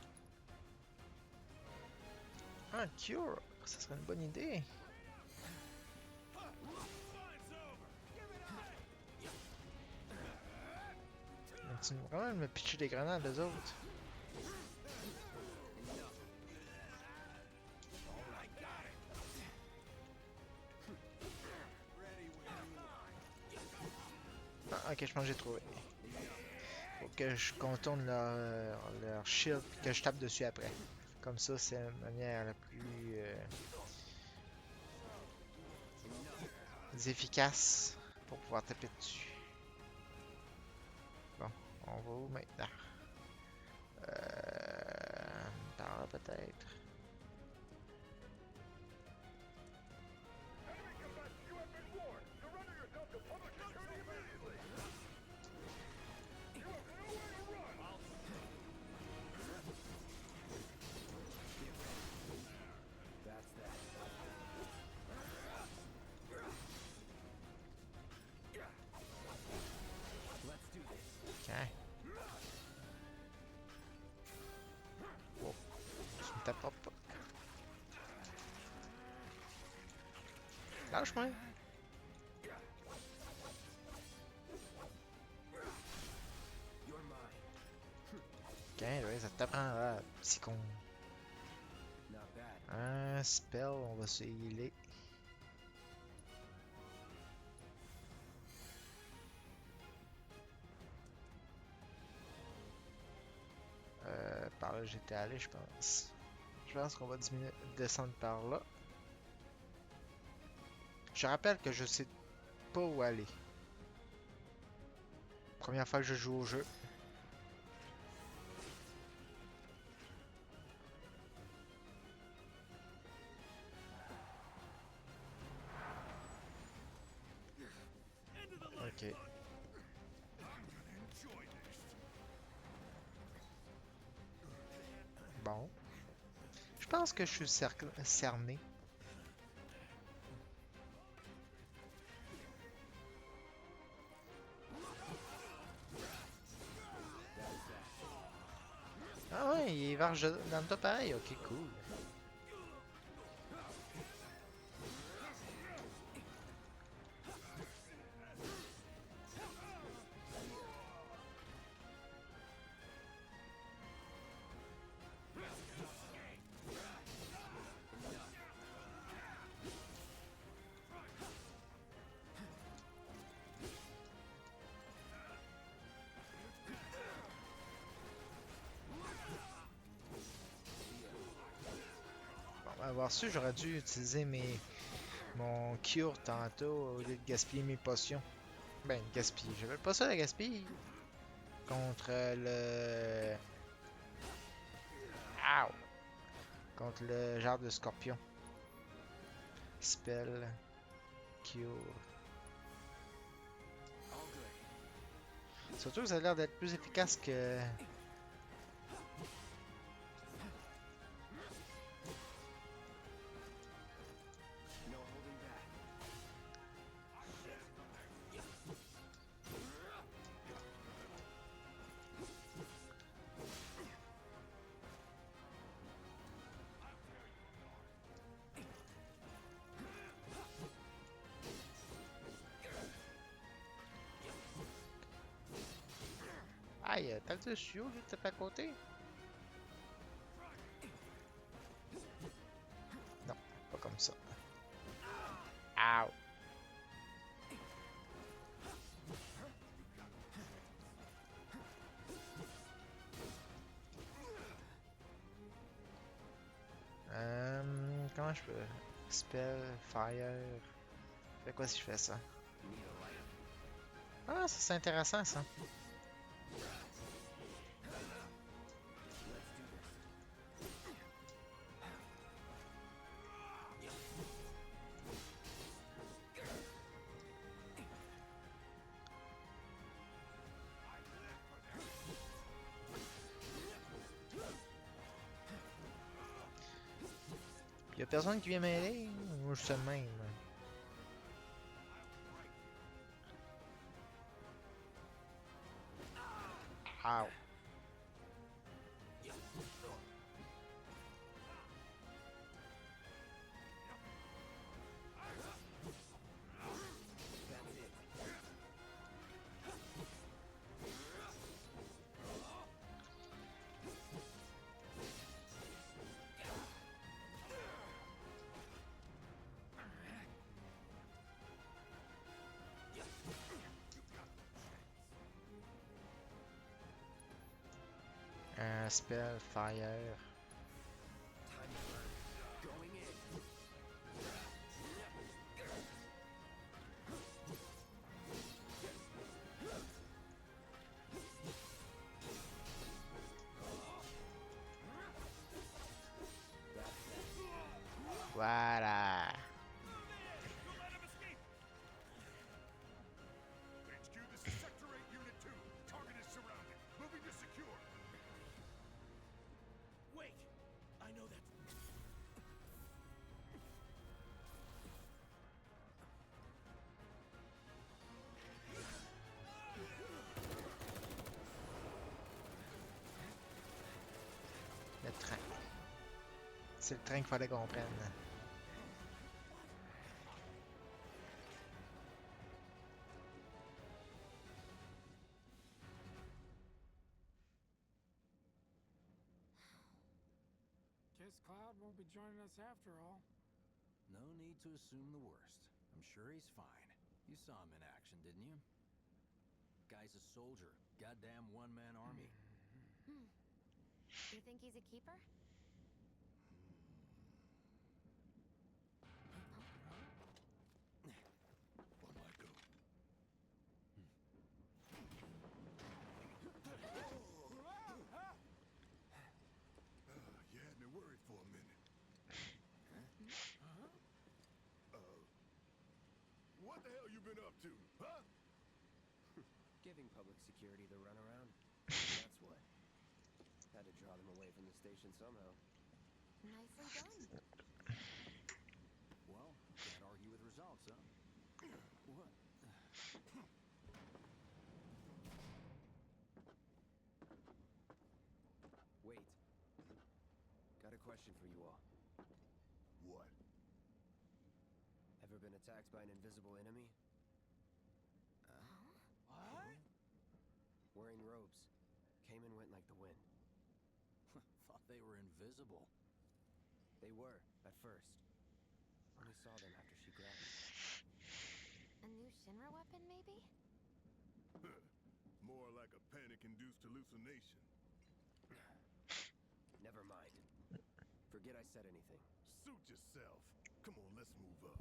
[SPEAKER 1] Un cure! Ça serait une bonne idée. Tu me vraiment me pitcher des grenades, les autres. Ah, ok, je pense que j'ai trouvé. Faut que je contourne leur shield et que je tape dessus après. Comme ça, c'est la manière la plus efficace pour pouvoir taper dessus. Bon, on va où maintenant? Par là peut-être.
[SPEAKER 2] Enemy combatants, you have been warned. Surrender yourself to public security immediately. You have nowhere to run.
[SPEAKER 5] That's that. Let's do this.
[SPEAKER 1] Ok. Oh, tu me taperas pas. Lâche-moi.
[SPEAKER 5] You're mine.
[SPEAKER 1] Ok, ouais, ça t'apprendra, petit con.
[SPEAKER 5] Not bad.
[SPEAKER 1] Un spell, on va se healer. Par là j'étais allé, je pense. Je pense qu'on va descendre par là. Je rappelle que je sais pas où aller. Première fois que je joue au jeu. Ok. Bon. Je pense que je suis cerné. Ah ouais, il varge dans le tas pareil. Ok, cool. Avoir su, j'aurais dû utiliser mon cure tantôt au lieu de gaspiller mes potions. Ben, gaspiller. J'avais pas ça à gaspiller contre le. Ow! Contre le genre de scorpion. Spell. Cure. Surtout que ça a l'air d'être plus efficace que.
[SPEAKER 5] No holding back.
[SPEAKER 1] Aïe, t'as le chiot, lui, de taper à côté? Non, pas comme ça. Ow! Comment je peux. Spell, fire. Fait quoi si je fais ça? Ah, ça c'est intéressant ça. Y'a personne qui vient m'aider? Moi je suis le même. Ow. Spell, fire.
[SPEAKER 5] Going in.
[SPEAKER 1] Voilà.
[SPEAKER 2] HQ, this is Sector 8, Unit 2. Target is surrounded. Moving to secure.
[SPEAKER 6] Wait! I know that.
[SPEAKER 1] Le train. C'est le train qu'il fallait qu'on prenne.
[SPEAKER 6] Guess Cloud won't be joining us after all.
[SPEAKER 3] No need to assume the worst. I'm sure he's fine. You saw him in action, didn't you? Guy's a soldier. Goddamn one-man army.
[SPEAKER 4] You think he's a keeper?
[SPEAKER 7] One might go. You had me worried for a minute. What the hell you been up to, huh?
[SPEAKER 5] Giving public security the runaround. That's what. Had to draw them away from the station somehow.
[SPEAKER 4] Nicely done.
[SPEAKER 3] Well, can't argue with results, huh? What?
[SPEAKER 5] Wait. Got a question for you all.
[SPEAKER 7] What?
[SPEAKER 5] Ever been attacked by an invisible enemy?
[SPEAKER 6] What?
[SPEAKER 5] Wearing robes. Came and went like the wind.
[SPEAKER 3] Thought they were invisible.
[SPEAKER 5] They were, at first. Only saw them after she grabbed me.
[SPEAKER 4] A new Shinra weapon, maybe?
[SPEAKER 7] More like a panic-induced hallucination.
[SPEAKER 5] Never mind. Forget I said anything.
[SPEAKER 7] Suit yourself. Come on, let's move up.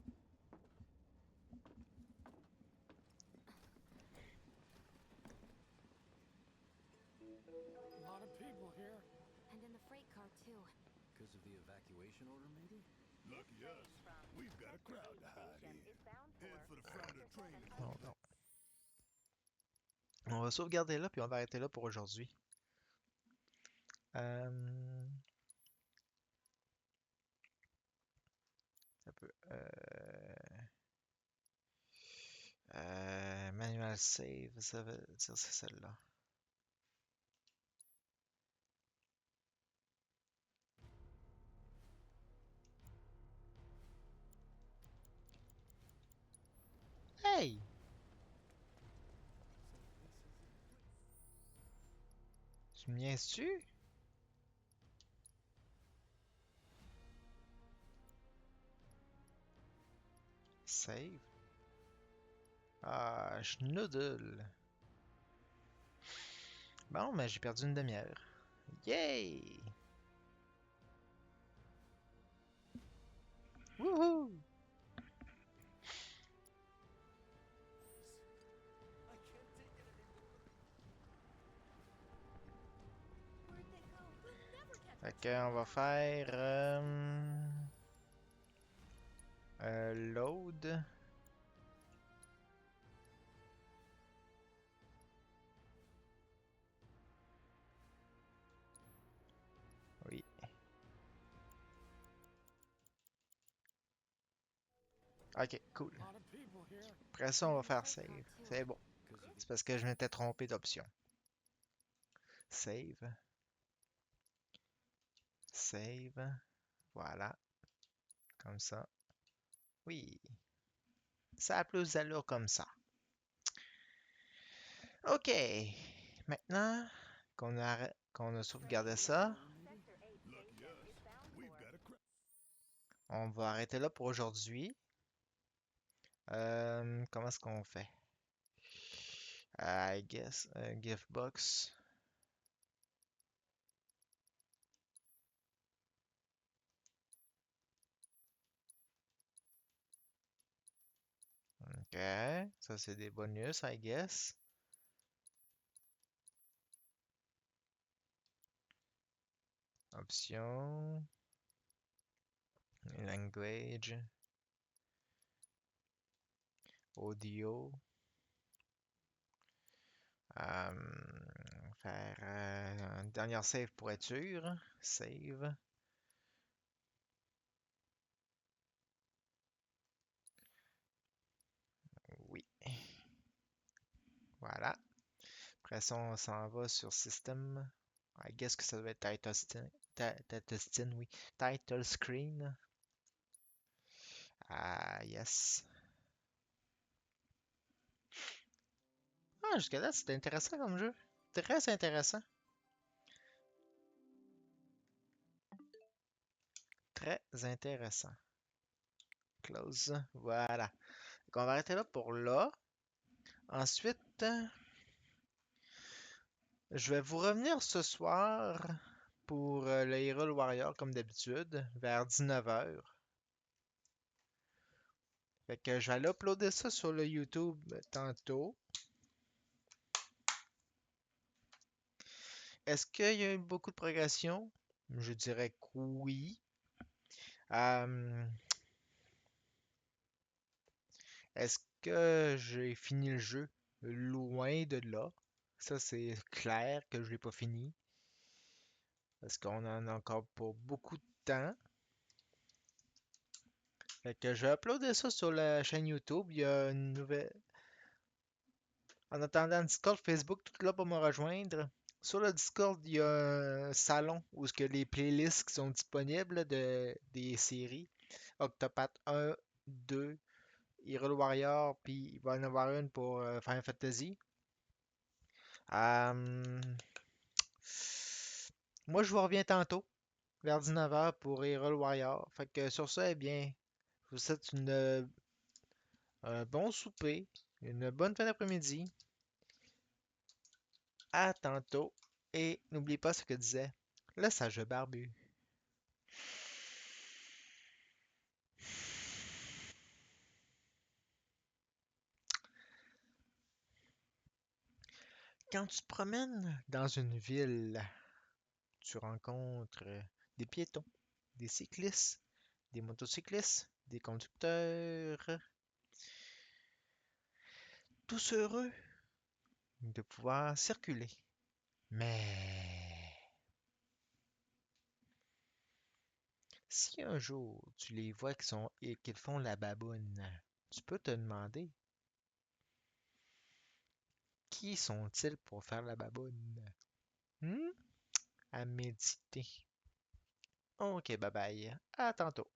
[SPEAKER 6] A lot of people here.
[SPEAKER 4] And in the freight car, too.
[SPEAKER 9] Because of the evacuation order, maybe?
[SPEAKER 7] Lucky us. We've got a crowd to hide in. Head for the front of the train.
[SPEAKER 1] Oh non. On va sauvegarder là, puis on va arrêter là pour aujourd'hui. Un peu. Manual save, ça veut dire c'est celle-là. Hey! Tu me niaises-tu? Save. Ah, schnoodle. Bon, mais j'ai perdu une demi-heure. Yay! Wouhou!
[SPEAKER 4] Where'd they go? We'll never catch
[SPEAKER 1] Fait qu'on va faire load. Oui. Ok, cool.
[SPEAKER 6] A lot of people here.
[SPEAKER 1] Après ça, on va faire save. C'est bon. C'est parce que je m'étais trompé d'option. Save. Save. Voilà. Comme ça. Oui. Ça a plus d'allure comme ça. OK. Maintenant qu'on a sauvegardé ça,
[SPEAKER 7] Lucky us. We've got a crowd.
[SPEAKER 1] on va arrêter là pour aujourd'hui. Comment est-ce qu'on fait? I guess gift box. OK. Ça, c'est des bonus, I guess. Options. Language. Audio. Faire une dernière save pour être sûr. Save. Oui. Voilà. Après ça, on s'en va sur System. I guess que ça doit être oui. Title Screen. Ah, yes. Ah, jusqu'à là, c'était intéressant comme jeu. Très intéressant. Très intéressant. Close. Voilà. Donc, on va arrêter là pour là. Ensuite, je vais vous revenir ce soir pour le Hyrule Warrior comme d'habitude, vers 19h. Fait que je vais aller uploader ça sur le YouTube tantôt. Est-ce qu'il y a eu beaucoup de progression? Je dirais que oui. Est-ce que j'ai fini le jeu? Loin de là. Ça, c'est clair que je l'ai pas fini. Parce qu'on en a encore pour beaucoup de temps. Fait que je vais uploader ça sur la chaîne YouTube. Il y a une nouvelle. En attendant, Discord, Facebook, tout là pour me rejoindre. Sur le Discord, il y a un salon où que les playlists qui sont disponibles là, des séries. Octopath 1, 2, Hyrule Warrior, puis il va y en avoir une pour Final Fantasy. Euh, Moi, je vous reviens tantôt, vers 19h pour Hyrule Warrior. Fait que sur ça, eh bien, je vous souhaite un bon souper, une bonne fin d'après-midi. À tantôt. Et n'oubliez pas ce que disait le sage barbu. Quand tu te promènes dans une ville, tu rencontres des piétons, des cyclistes, des motocyclistes, des conducteurs, tous heureux de pouvoir circuler. Mais si un jour tu les vois qu'ils font la baboune, tu peux te demander qui sont-ils pour faire la baboune? Hmm? À méditer. Ok, bye bye. À tantôt.